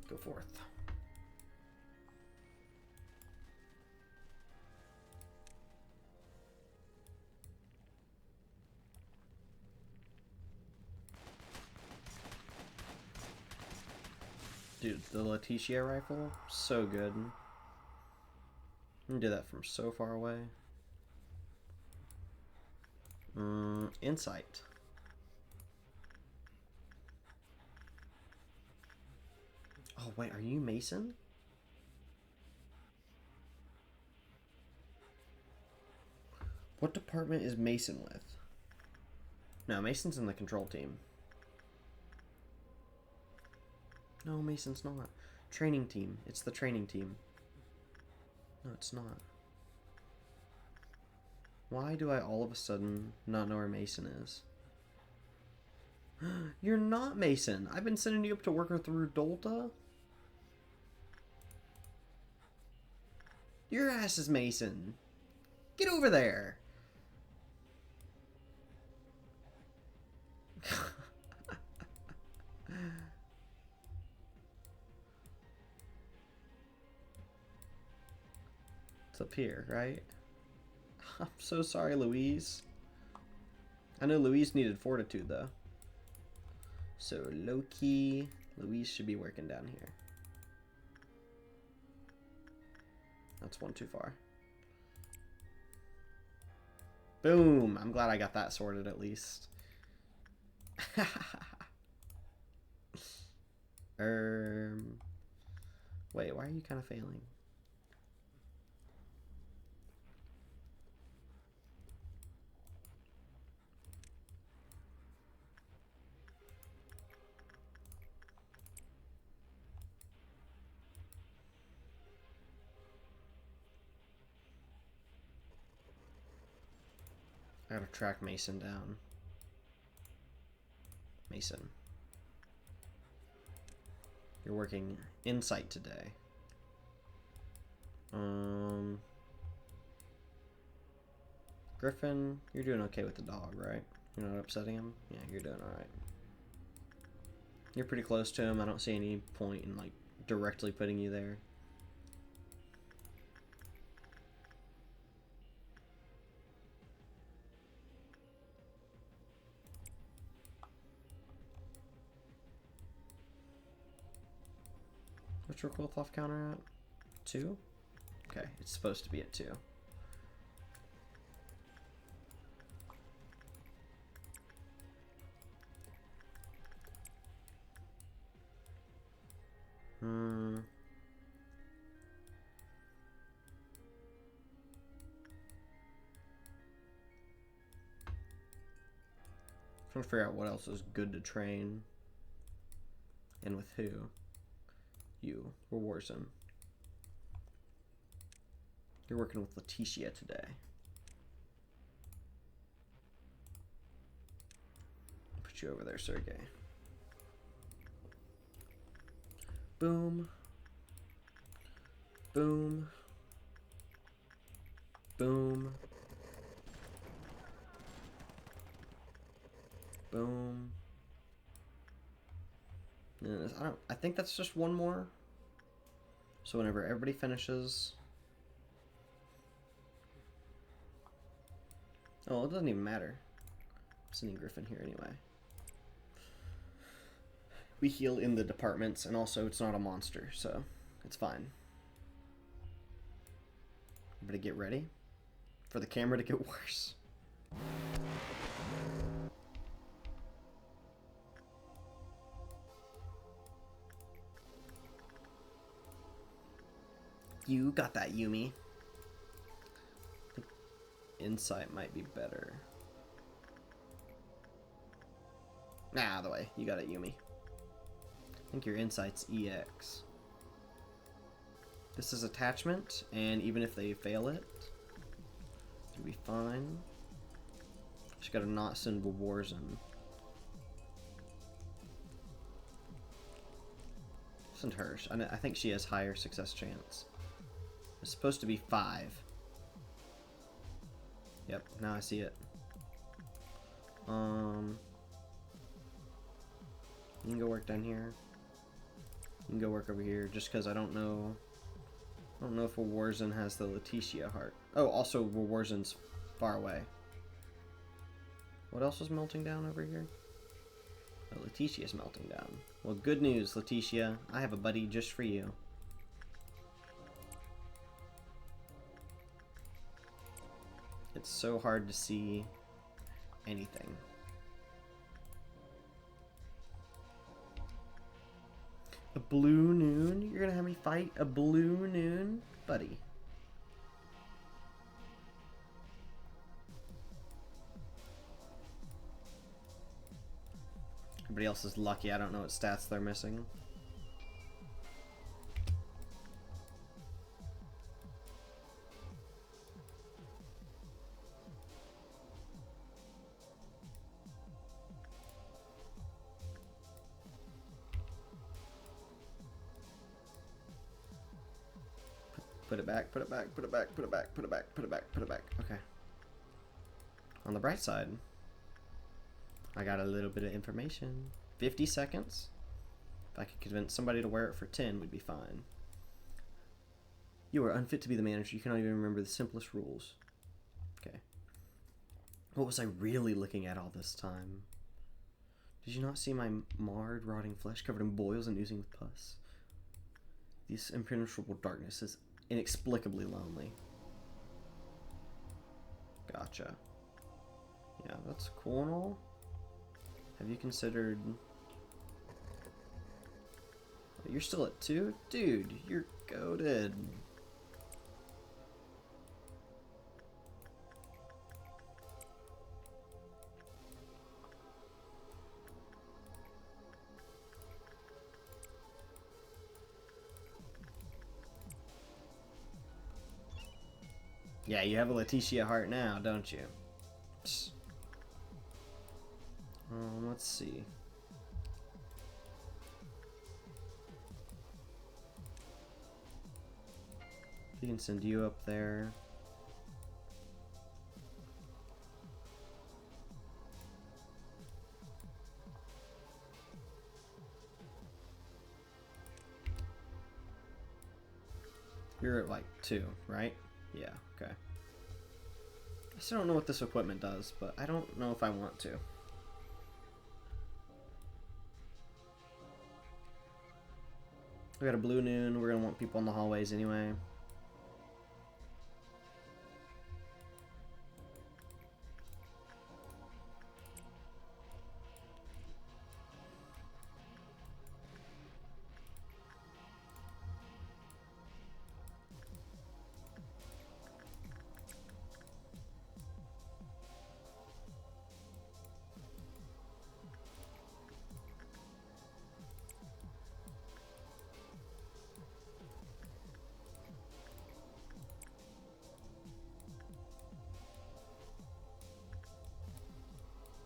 S1: Go forth. Dude, the Leticia rifle, so good. You can do that from so far away. Insight. Oh, wait, are you Mason? What department is Mason with? No, Mason's in the control team. No, Mason's not. Training team. It's the training team. No, it's not. Why do I all of a sudden not know where Mason is? You're not Mason. I've been sending you up to work with Rudolta. Your ass is Mason. Get over there. It's up here, right? I'm so sorry, Louise. I know Louise needed fortitude, though. So, low-key, Louise should be working down here. That's one too far. Boom! I'm glad I got that sorted, at least. Wait, why are you kind of failing? I gotta track Mason down. Mason. You're working insight today. Griffin, you're doing okay with the dog, right? You're not upsetting him? Yeah, you're doing alright. You're pretty close to him. I don't see any point in, like, directly putting you there. What's your Quiltloff counter at? 2? Okay, it's supposed to be at 2. Trying to figure out what else is good to train. And with who? You. We're Warzone. You're working with Leticia today. Put you over there, Sergey. Boom. Boom. Boom. Boom. And I think that's just one more. So whenever everybody finishes. Oh, it doesn't even matter. I'm sending Griffin here anyway. We heal in the departments, and also it's not a monster, so it's fine. Everybody get ready for the camera to get worse. You got that, Yumi. I think insight might be better. Nah, the way. You got it, Yumi. I think your insight's EX. This is attachment, and even if they fail it, it'll be fine. Just gotta not send Warzone. Send her. I think she has higher success chance. It's supposed to be 5. Yep, now I see it. You can go work down here. You can go work over here, just because I don't know if Warzone has the Leticia heart. Oh, also Warzone's far away. What else is melting down over here? Oh, Leticia's melting down. Well, good news, Leticia. I have a buddy just for you. It's so hard to see anything. A blue noon? You're gonna have me fight a blue noon? Buddy. Everybody else is lucky. I don't know what stats they're missing. Put it back, put it back, put it back, put it back, put it back, put it back, put it back. Okay. On the bright side, I got a little bit of information. 50 seconds. If I could convince somebody to wear it for 10, we'd be fine. You are unfit to be the manager. You cannot even remember the simplest rules. Okay. What was I really looking at all this time? Did you not see my marred, rotting flesh covered in boils and oozing with pus? This impenetrable darkness is inexplicably lonely. Gotcha. Yeah, that's cool and all. Have you considered... Oh, you're still at 2? Dude, you're goated. Yeah, you have a Leticia heart now, don't you? Psst. Let's see. We can send you up there. You're at like 2, right? Yeah, okay. I still don't know what this equipment does, but I don't know if I want to. We got a blue noon. We're gonna want people in the hallways anyway.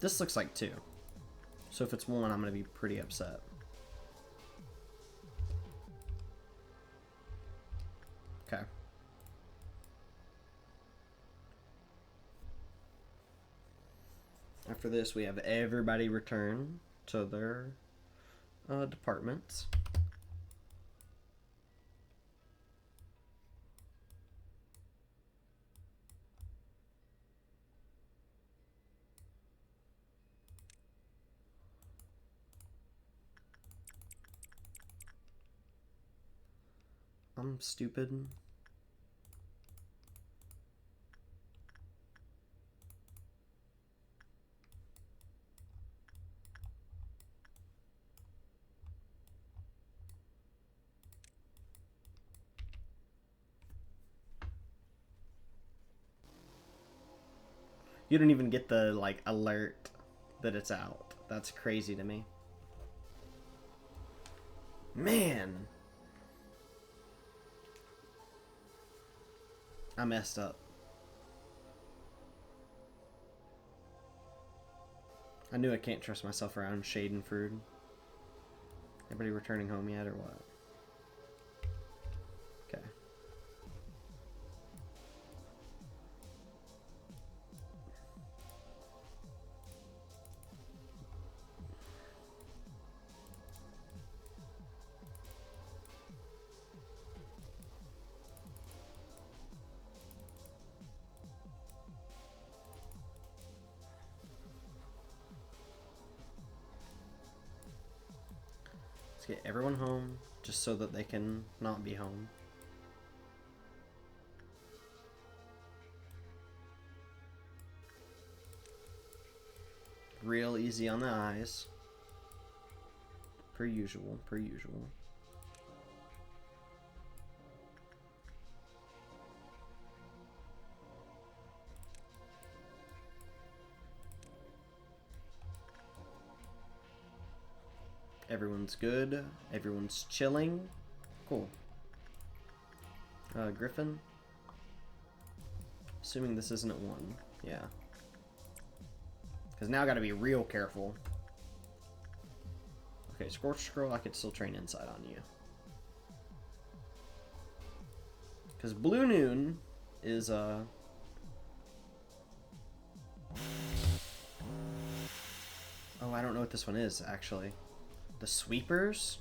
S1: This looks like 2. So if it's 1, I'm going to be pretty upset. Okay. After this, we have everybody return to their departments. I'm stupid. You don't even get the, like, alert that it's out. That's crazy to me. Man! I messed up. I knew I can't trust myself around Schadenfreude. Everybody returning home yet, or what? Okay. Let's get everyone home, just so that they can not be home. Real easy on the eyes. Per usual, per usual. Everyone's good. Everyone's chilling. Cool. Griffin. Assuming this isn't at 1. Yeah. Because now I gotta be real careful. Okay, Scorched Scroll, I could still train inside on you. Because Blue Noon is, Oh, I don't know what this one is, actually. The Sweepers?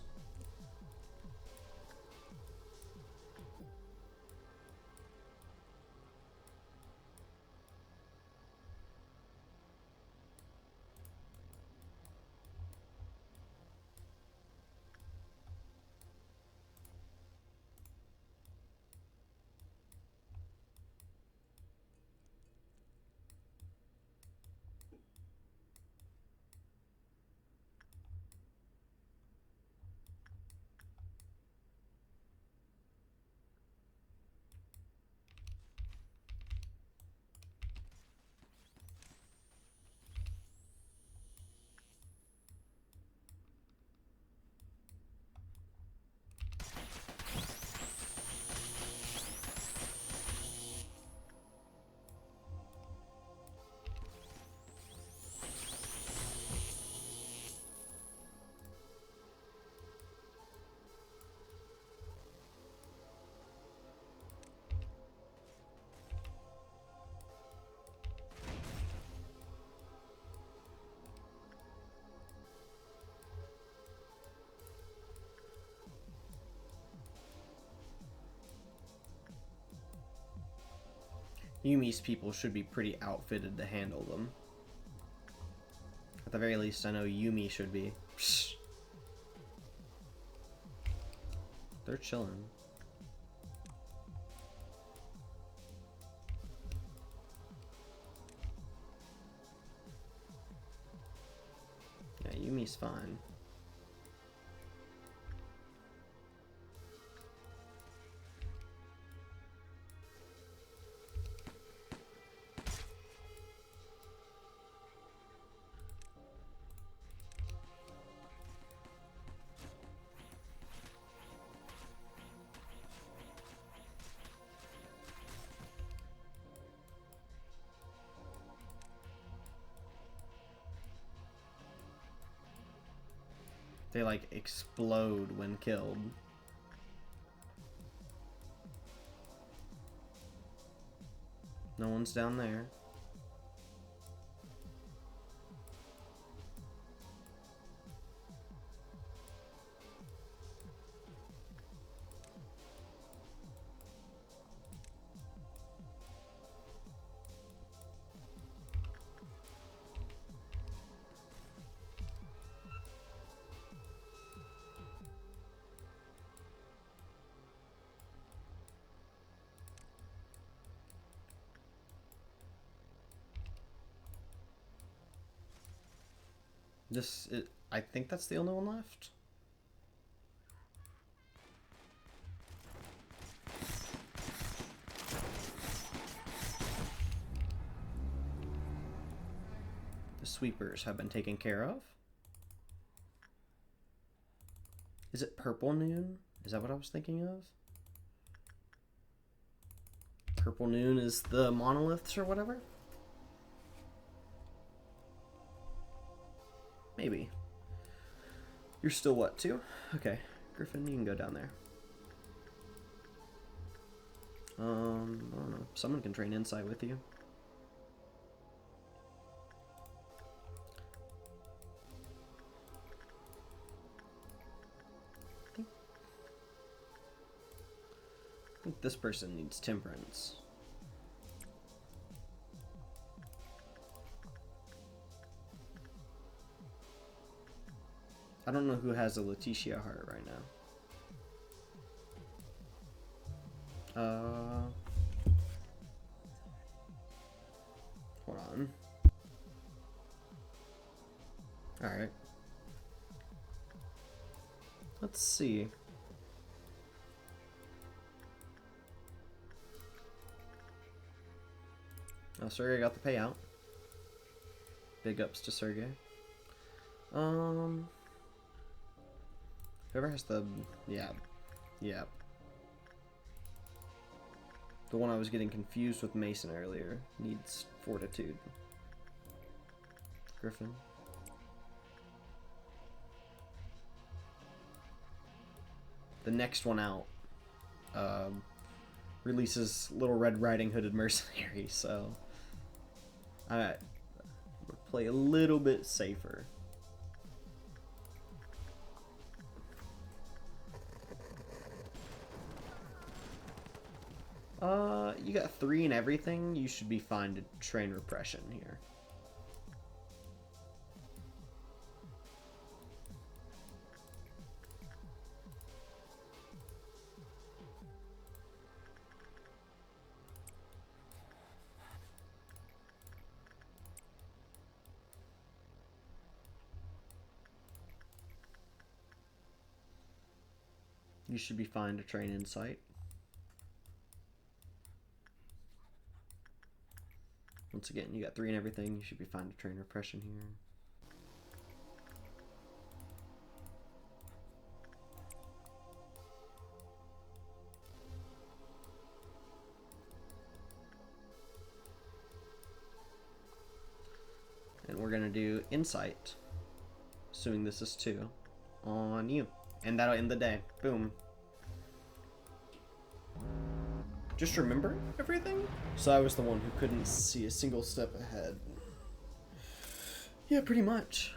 S1: Yumi's people should be pretty outfitted to handle them. At the very least, I know Yumi should be. Psh. They're chilling. Yeah, Yumi's fine. They like explode when killed. No one's down there. I think that's the only one left. The sweepers have been taken care of. Is it purple noon? Is that what I was thinking of? Purple noon is the monoliths or whatever? Maybe. You're still what, 2? Okay. Griffin, you can go down there. I don't know. Someone can train insight with you. I think this person needs temperance. I don't know who has a Letitia heart right now. Hold on. Alright. Let's see. Oh, Sergey got the payout. Big ups to Sergey. Whoever has the... Yeah. The one I was getting confused with Mason earlier needs fortitude. Griffin. The next one out releases Little Red Riding Hooded Mercenary, so I would play a little bit safer. You got 3 in everything. You should be fine to train repression here. You should be fine to train insight. Once again, you got 3 in everything. You should be fine to train repression here. And we're going to do insight, assuming this is 2, on you. And that'll end the day. Boom. Just remember everything? So I was the one who couldn't see a single step ahead. Yeah, pretty much.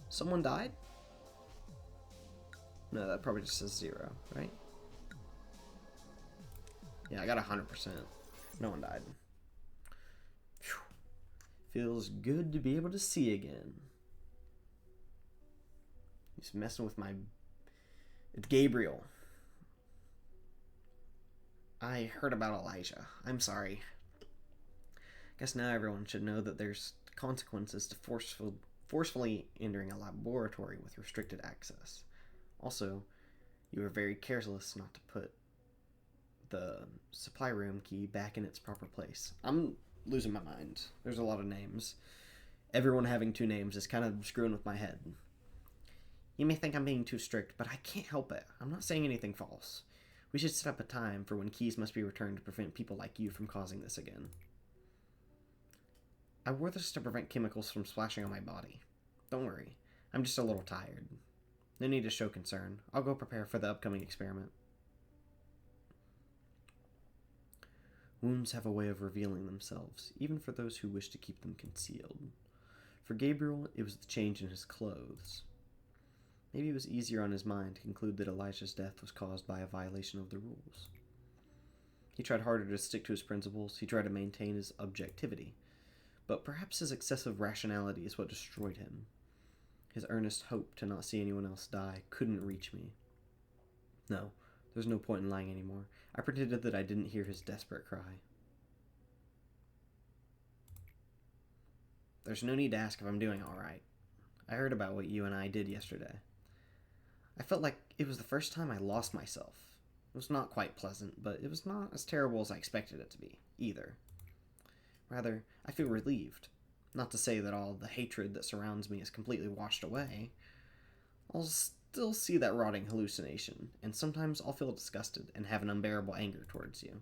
S1: Someone died? No, that probably just says 0, right? Yeah, I got 100%. No one died. Whew. Feels good to be able to see again. He's messing with my... It's Gabriel. I heard about Elijah. I'm sorry. Guess now everyone should know that there's consequences to forcefully entering a laboratory with restricted access. Also, you were very careless not to put the supply room key back in its proper place. I'm losing my mind. There's a lot of names. Everyone having 2 names is kind of screwing with my head. You may think I'm being too strict, but I can't help it. I'm not saying anything false. We should set up a time for when keys must be returned to prevent people like you from causing this again. I wore this to prevent chemicals from splashing on my body. Don't worry, I'm just a little tired. No need to show concern. I'll go prepare for the upcoming experiment. Wounds have a way of revealing themselves, even for those who wish to keep them concealed. For Gabriel, it was the change in his clothes. Maybe it was easier on his mind to conclude that Elijah's death was caused by a violation of the rules. He tried harder to stick to his principles, he tried to maintain his objectivity, but perhaps his excessive rationality is what destroyed him. His earnest hope to not see anyone else die couldn't reach me. No, there's no point in lying anymore. I pretended that I didn't hear his desperate cry. There's no need to ask if I'm doing all right. I heard about what you and I did yesterday. I felt like it was the first time I lost myself. It was not quite pleasant, but it was not as terrible as I expected it to be, either. Rather, I feel relieved. Not to say that all the hatred that surrounds me is completely washed away. I'll still see that rotting hallucination, and sometimes I'll feel disgusted and have an unbearable anger towards you.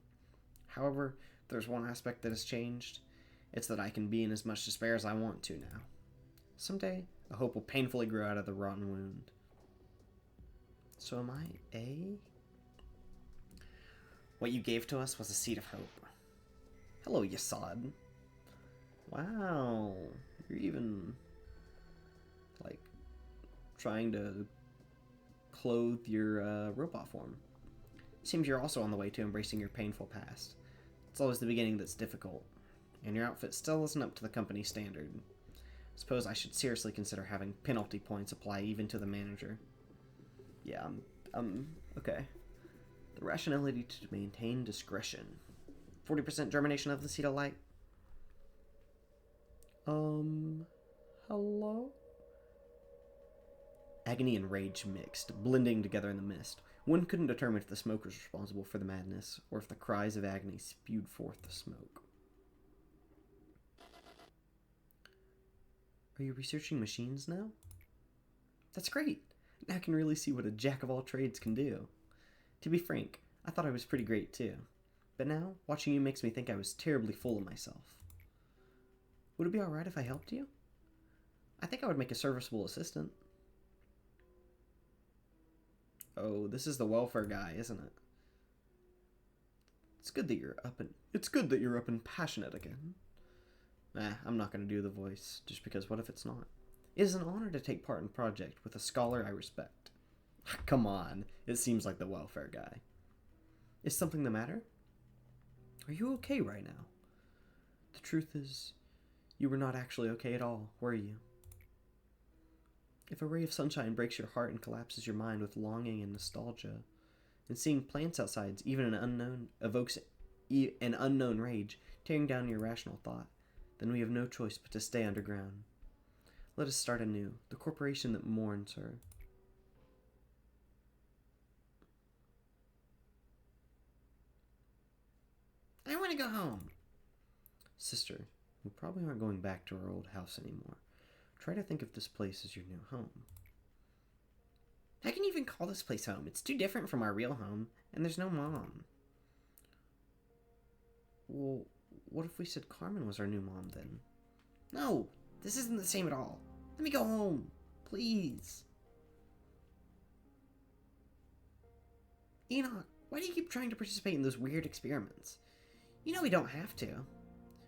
S1: However, if there's one aspect that has changed, it's that I can be in as much despair as I want to now. Someday, a hope will painfully grow out of the rotten wound. So am I A? What you gave to us was a seed of hope. Hello, Yasad. Wow. You're even, like, trying to clothe your robot form. Seems you're also on the way to embracing your painful past. It's always the beginning that's difficult, and your outfit still isn't up to the company standard. Suppose I should seriously consider having penalty points apply even to the manager. Yeah, okay. The rationality to maintain discretion. 40% germination of the seed of light. Hello? Agony and rage mixed, blending together in the mist. One couldn't determine if the smoke was responsible for the madness, or if the cries of agony spewed forth the smoke. Are you researching machines now? That's great! Now I can really see what a jack-of-all-trades can do. To be frank, I thought I was pretty great too. But now, watching you makes me think I was terribly full of myself. Would it be alright if I helped you? I think I would make a serviceable assistant. Oh, this is the welfare guy, isn't it? It's good that you're up and passionate again. Nah, I'm not going to do the voice, just because what if it's not? It is an honor to take part in a project with a scholar I respect. Come on, it seems like the welfare guy. Is something the matter? Are you okay right now? The truth is, you were not actually okay at all, were you? If a ray of sunshine breaks your heart and collapses your mind with longing and nostalgia, and seeing plants outside even an unknown evokes an unknown rage, tearing down your rational thought, then we have no choice but to stay underground. Let us start anew, the corporation that mourns her. I want to go home. Sister, we probably aren't going back to our old house anymore. Try to think of this place as your new home. How can you even call this place home? It's too different from our real home, and there's no mom. Well, what if we said Carmen was our new mom then? No, this isn't the same at all. Let me go home, please. Enoch, why do you keep trying to participate in those weird experiments? You know we don't have to.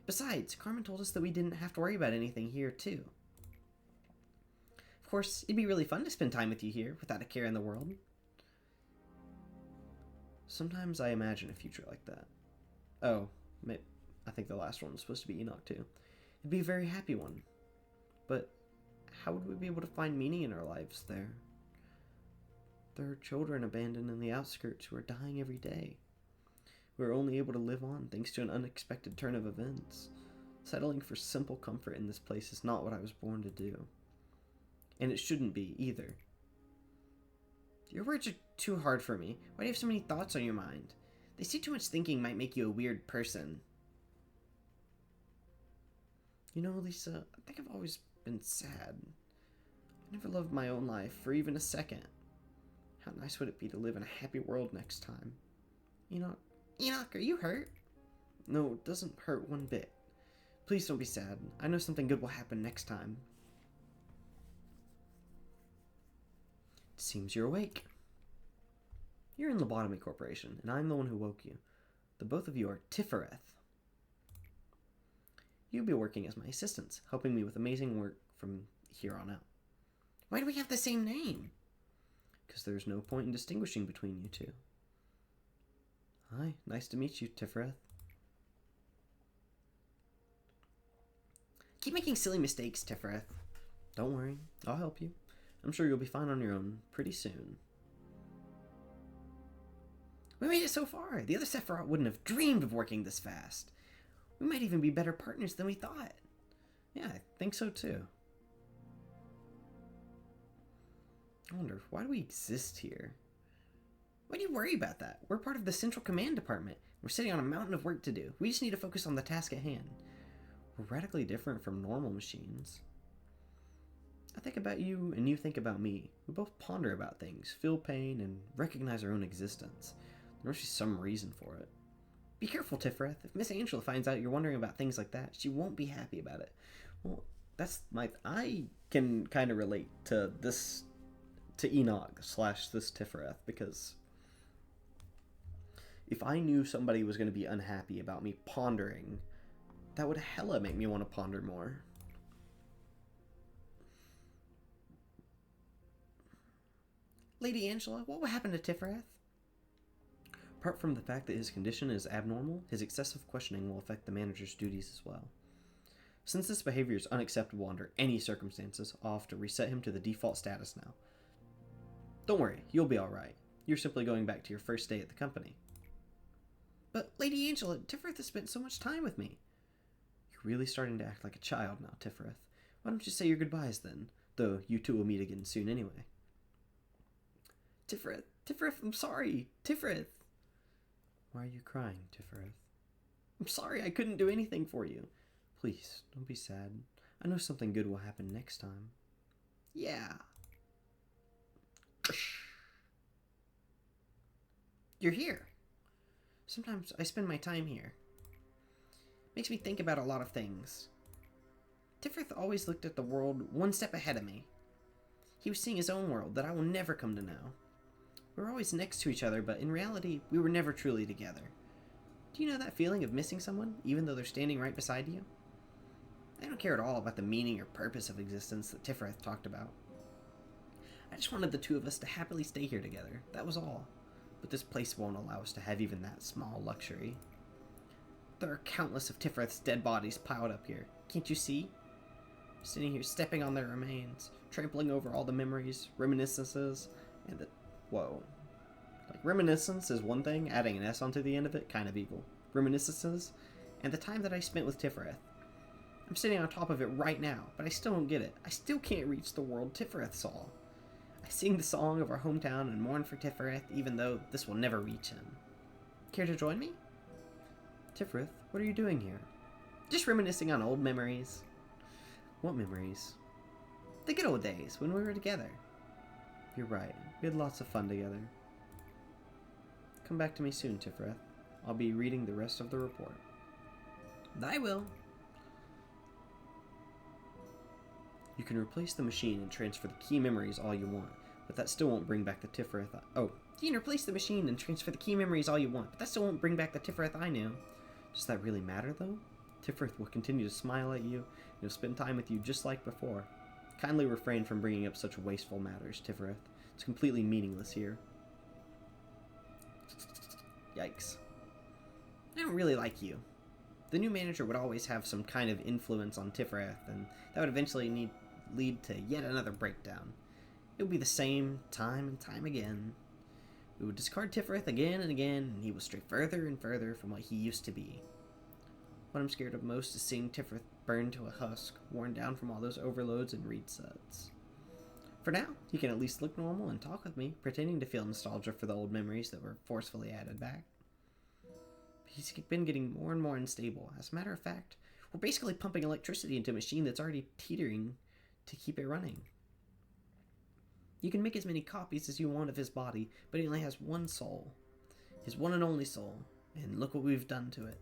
S1: Besides, Carmen told us that we didn't have to worry about anything here, too. Of course, it'd be really fun to spend time with you here, without a care in the world. Sometimes I imagine a future like that. Oh, I think the last one was supposed to be Enoch, too. It'd be a very happy one. But how would we be able to find meaning in our lives there? There are children abandoned in the outskirts who are dying every day. We are only able to live on thanks to an unexpected turn of events. Settling for simple comfort in this place is not what I was born to do. And it shouldn't be, either. Your words are too hard for me. Why do you have so many thoughts on your mind? They say too much thinking might make you a weird person. You know, Lisa, I think I've always been sad. I never loved my own life for even a second. How nice would it be to live in a happy world next time? Enoch, are you hurt? No, it doesn't hurt one bit. Please don't be sad. I know something good will happen next time. seems you're awake. You're in Lobotomy Corporation, and I'm the one who woke you. The both of you are Tifereth. You'll be working as my assistants, helping me with amazing work from here on out. Why do we have the same name? Because there's no point in distinguishing between you two. Hi, nice to meet you, Tifereth. Keep making silly mistakes, Tifereth. Don't worry, I'll help you. I'm sure you'll be fine on your own pretty soon. We made it so far. The other Sephiroth wouldn't have dreamed of working this fast. We might even be better partners than we thought. Yeah, I think so too. I wonder, why do we exist here? Why do you worry about that? We're part of the Central Command Department. We're sitting on a mountain of work to do. We just need to focus on the task at hand. We're radically different from normal machines. I think about you, and you think about me. We both ponder about things, feel pain, and recognize our own existence. There must be some reason for it. Be careful, Tifereth. If Miss Angela finds out you're wondering about things like that, she won't be happy about it. Well, I can kind of relate to this, to Enoch / this Tifereth, because if I knew somebody was going to be unhappy about me pondering, that would hella make me want to ponder more. Lady Angela, what will happen to Tifereth? Apart from the fact that his condition is abnormal, his excessive questioning will affect the manager's duties as well. Since this behavior is unacceptable under any circumstances, I'll have to reset him to the default status now. Don't worry, you'll be alright. You're simply going back to your first day at the company. But, Lady Angela, Tifereth has spent so much time with me. You're really starting to act like a child now, Tifereth. Why don't you say your goodbyes then? Though you two will meet again soon anyway. Tifereth, I'm sorry. Tifereth. Why are you crying, Tifereth? I'm sorry, I couldn't do anything for you. Please, don't be sad. I know something good will happen next time. Yeah. You're here. Sometimes I spend my time here. Makes me think about a lot of things. Tifereth always looked at the world one step ahead of me. He was seeing his own world that I will never come to know. We were always next to each other, but in reality, we were never truly together. Do you know that feeling of missing someone, even though they're standing right beside you? I don't care at all about the meaning or purpose of existence that Tifereth talked about. I just wanted the two of us to happily stay here together, that was all. But this place won't allow us to have even that small luxury. There are countless of Tifereth's dead bodies piled up here. Can't you see? Sitting here stepping on their remains, trampling over all the memories, reminiscences, and the... Whoa. Like, reminiscence is one thing, adding an S onto the end of it, kind of evil. Reminiscences, and the time that I spent with Tifereth. I'm sitting on top of it right now, but I still don't get it. I still can't reach the world Tifereth saw. I sing the song of our hometown and mourn for Tifereth, even though this will never reach him. Care to join me? Tifereth, what are you doing here? Just reminiscing on old memories. What memories? The good old days, when we were together. You're right, we had lots of fun together. Come back to me soon, Tifereth. I'll be reading the rest of the report. I will. You can replace the machine and transfer the key memories all you want, but that still won't bring back the Tifereth you can replace the machine and transfer the key memories all you want, but that still won't bring back the Tifereth I knew. Does that really matter, though? Tifereth will continue to smile at you, and he'll spend time with you just like before. Kindly refrain from bringing up such wasteful matters, Tifereth. It's completely meaningless here. Yikes. I don't really like you. The new manager would always have some kind of influence on Tifereth, and that would eventually lead to yet another breakdown. It would be the same time and time again. We would discard Tifereth again and again, and he will stray further and further from what he used to be. What I'm scared of most is seeing Tifereth burned to a husk, worn down from all those overloads and resets. For now, he can at least look normal and talk with me, pretending to feel nostalgia for the old memories that were forcefully added back. He's been getting more and more unstable. As a matter of fact, we're basically pumping electricity into a machine that's already teetering to keep it running. You can make as many copies as you want of his body, but he only has one soul. His one and only soul. And look what we've done to it.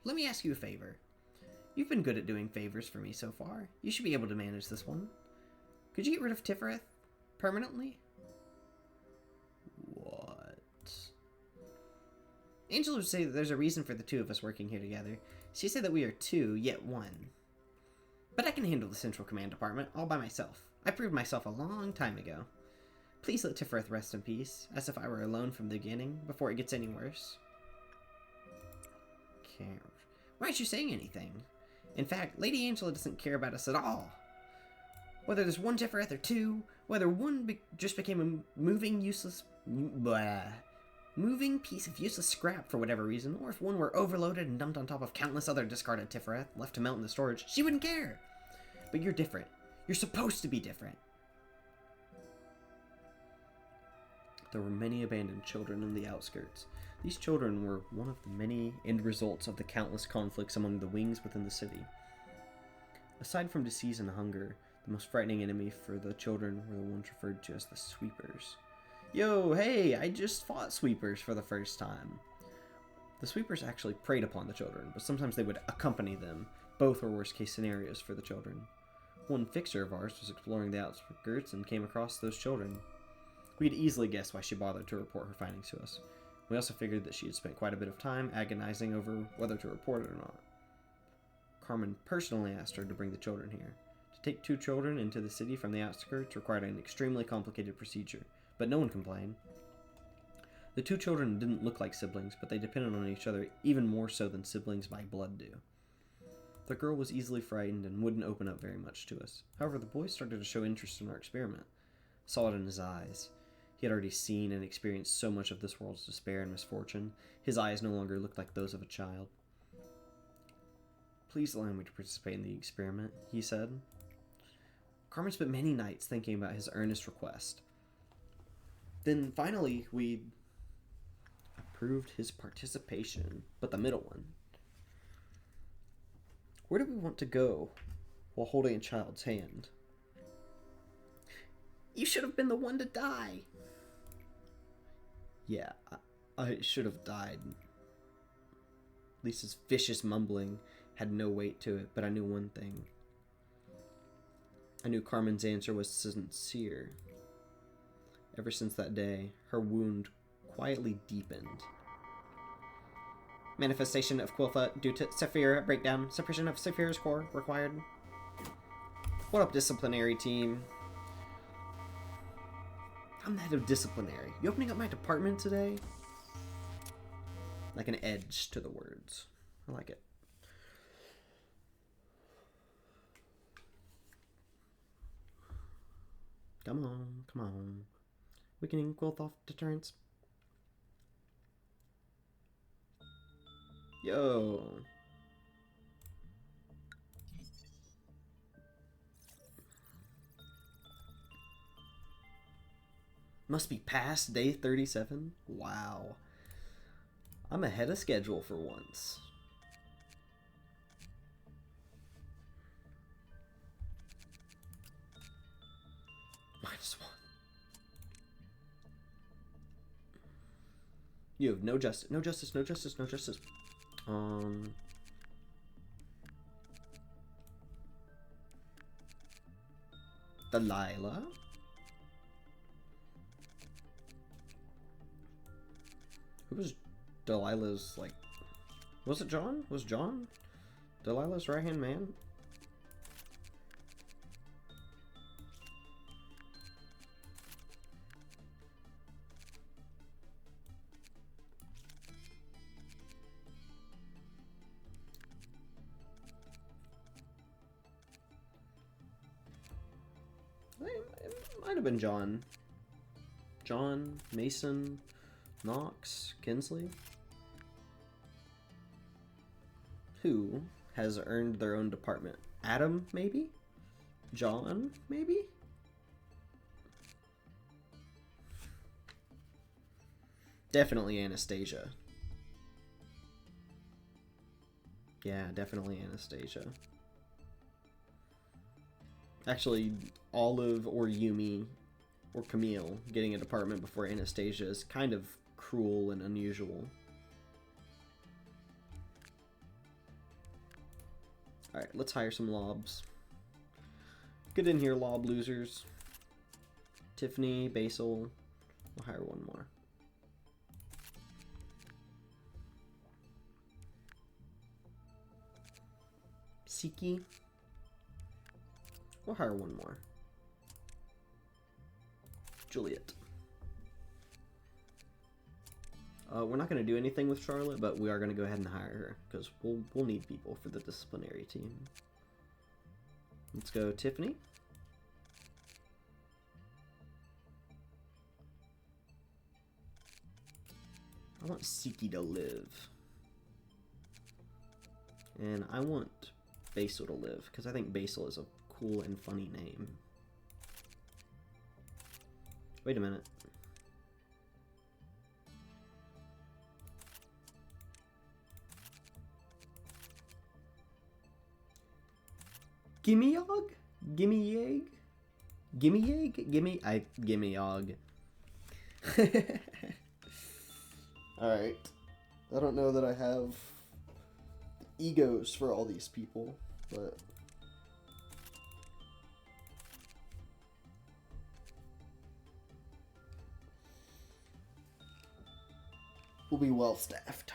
S1: Let me ask you a favor. You've been good at doing favors for me so far. You should be able to manage this one. Could you get rid of Tifereth permanently? What? Angel would say that there's a reason for the two of us working here together. She said that we are two, yet one. But I can handle the Central Command Department all by myself. I proved myself a long time ago. Please let Tifereth rest in peace, as if I were alone from the beginning, before it gets any worse. Okay. Why aren't you saying anything? In fact, Lady Angela doesn't care about us at all. Whether there's one Tifereth or two, whether one just became a moving piece of useless scrap for whatever reason, or if one were overloaded and dumped on top of countless other discarded Tifereth left to melt in the storage, she wouldn't care. But you're different. You're supposed to be different. There were many abandoned children in the outskirts. These children were one of the many end results of the countless conflicts among the wings within the city. Aside from disease and hunger, the most frightening enemy for the children were the ones referred to as the sweepers. Yo, hey, I just fought sweepers for the first time. The sweepers actually preyed upon the children, but sometimes they would accompany them. Both were worst-case scenarios for the children. One fixer of ours was exploring the outskirts and came across those children. We could easily guess why she bothered to report her findings to us. We also figured that she had spent quite a bit of time agonizing over whether to report it or not. Carmen personally asked her to bring the children here. To take two children into the city from the outskirts required an extremely complicated procedure, but no one complained. The two children didn't look like siblings, but they depended on each other even more so than siblings by blood do. The girl was easily frightened and wouldn't open up very much to us. However, the boy started to show interest in our experiment. I saw it in his eyes. He had already seen and experienced so much of this world's despair and misfortune. His eyes no longer looked like those of a child. Please allow me to participate in the experiment, he said. Carmen spent many nights thinking about his earnest request. Then finally, we approved his participation, but the middle one. Where do we want to go while holding a child's hand? You should have been the one to die. Yeah, I should have died. Lisa's vicious mumbling had no weight to it, but I knew one thing. I knew Carmen's answer was sincere. Ever since that day, her wound quietly deepened. Manifestation of Quilfa due to Saphira breakdown. Suppression of Saphira's core required. What up, disciplinary team? I'm the head of disciplinary. You opening up my department today? Like an edge to the words. I like it. Come on, come on. Weakening Quilthoff deterrence. Yo. Must be past day 37? Wow. I'm ahead of schedule for once. -1. You have no justice. No justice, no justice, no justice. Delilah? Who was Delilah's, like... Was it John? Was John Delilah's right-hand man? It might have been John. John, Mason, Knox, Kinsley. Who has earned their own department? Adam, maybe? John, maybe? Definitely Anastasia. Yeah, definitely Anastasia. Actually, Olive or Yumi or Camille getting a department before Anastasia is kind of cruel and unusual. Alright, let's hire some lobs. Get in here, Lob losers. Tiffany, Basil. We'll hire one more. Siki. We'll hire one more. Juliet. We're not going to do anything with Charlotte, but we are going to go ahead and hire her because we'll need people for the disciplinary team. Let's go Tiffany. I want Siki to live. And I want Basil to live because I think Basil is a cool and funny name. Wait a minute. Gimme Yog? Gimme Yeg? Gimme Yeg? Gimme Yog. Alright. I don't know that I have egos for all these people, but we'll be well staffed.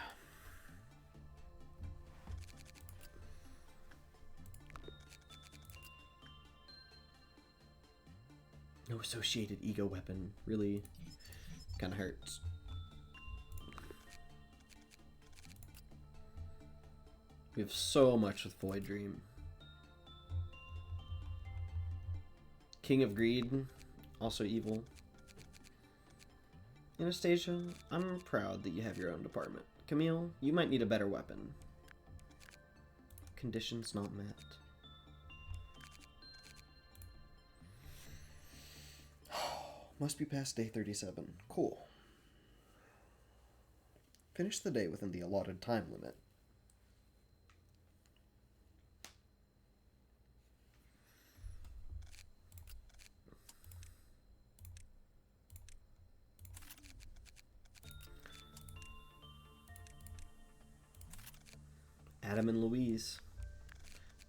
S1: No associated ego weapon really kind of hurts. We have so much with Void Dream. King of Greed, also evil. Anastasia, I'm proud that you have your own department. Camille, you might need a better weapon. Conditions not met. Must be past day 37. Cool. Finish the day within the allotted time limit. Adam and Louise.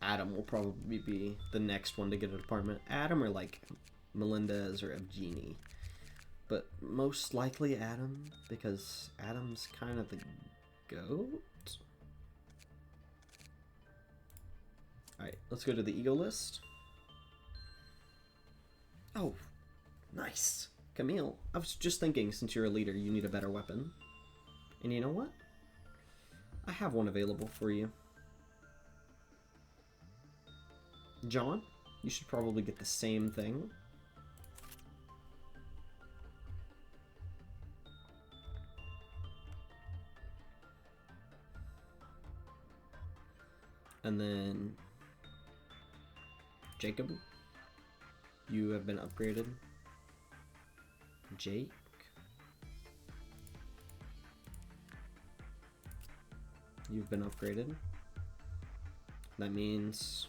S1: Adam will probably be the next one to get a department. Adam or like Melendez or Evgeny. But most likely Adam, because Adam's kind of the GOAT. Alright, let's go to the ego list. Oh, nice. Camille, I was just thinking, since you're a leader, you need a better weapon. And you know what? I have one available for you. John, you should probably get the same thing. And then Jacob, you have been upgraded. Jake. You've been upgraded. That means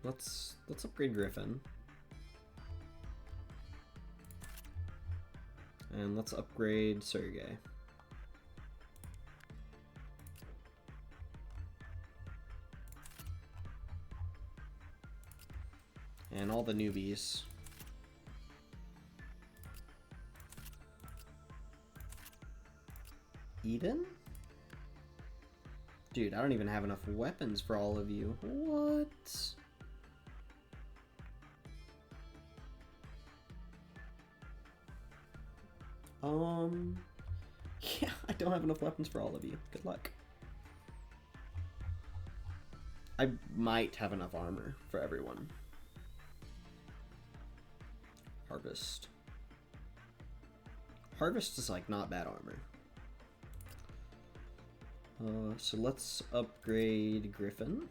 S1: let's upgrade Griffin. And let's upgrade Sergey. And all the newbies. Eden? Dude, I don't even have enough weapons for all of you. What? Yeah, I don't have enough weapons for all of you. Good luck. I might have enough armor for everyone. Harvest. Harvest is like not bad armor. So let's upgrade Griffin.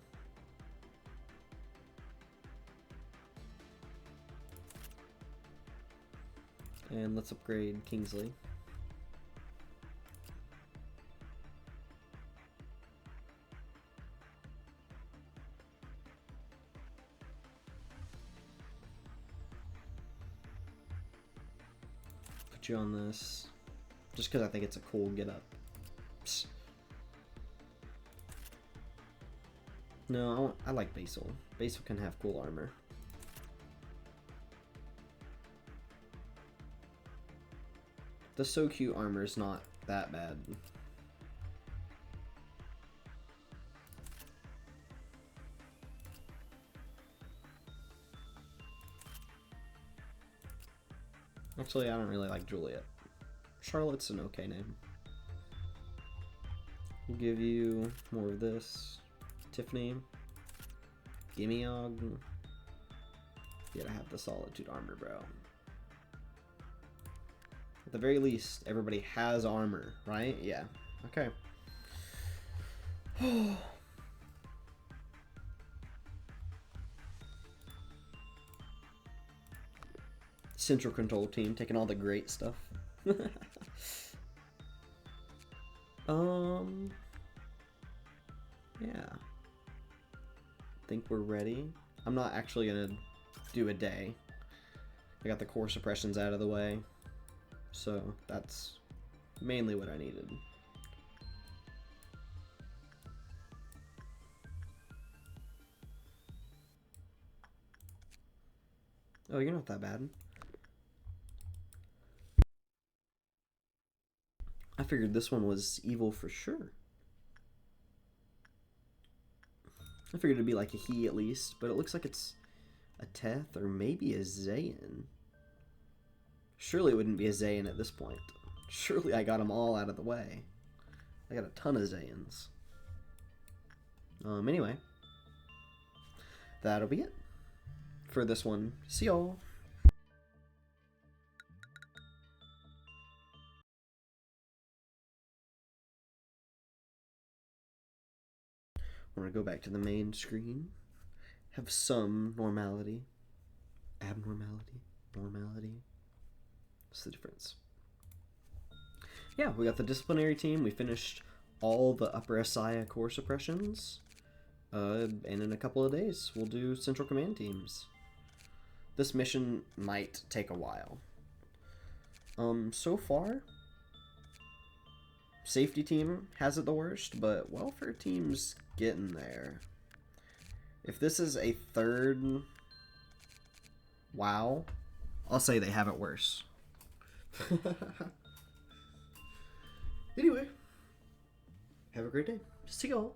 S1: And let's upgrade Kingsley. Put you on this. Just because I think it's a cool get up. Psst. No, I like Basil. Basil can have cool armor. The So Cute armor is not that bad. Actually, I don't really like Juliet. Charlotte's an okay name. We'll give you more of this. Tiffany. Gimeog. You gotta have the Solitude armor, bro. At the very least, everybody has armor, right? Yeah. Okay. Central control team taking all the great stuff. Yeah. Think we're ready. I'm not actually gonna do a day. I got the core suppressions out of the way, so that's mainly what I needed. Oh, you're not that bad. I figured this one was evil for sure. I figured it'd be like a he at least, but it looks like it's a Teth or maybe a Zayn. Surely it wouldn't be a Zayn at this point. Surely I got them all out of the way. I got a ton of Zayans. Anyway. That'll be it for this one. See y'all. We're gonna go back to the main screen. Have some normality. Abnormality. Normality. What's the difference? Yeah, we got the disciplinary team. We finished all the upper Asaya core suppressions. And in a couple of days, we'll do central command teams. This mission might take a while. So far, safety team has it the worst, but welfare team's getting there. If this is a third WoW, I'll say they have it worse. Anyway, have a great day. See y'all.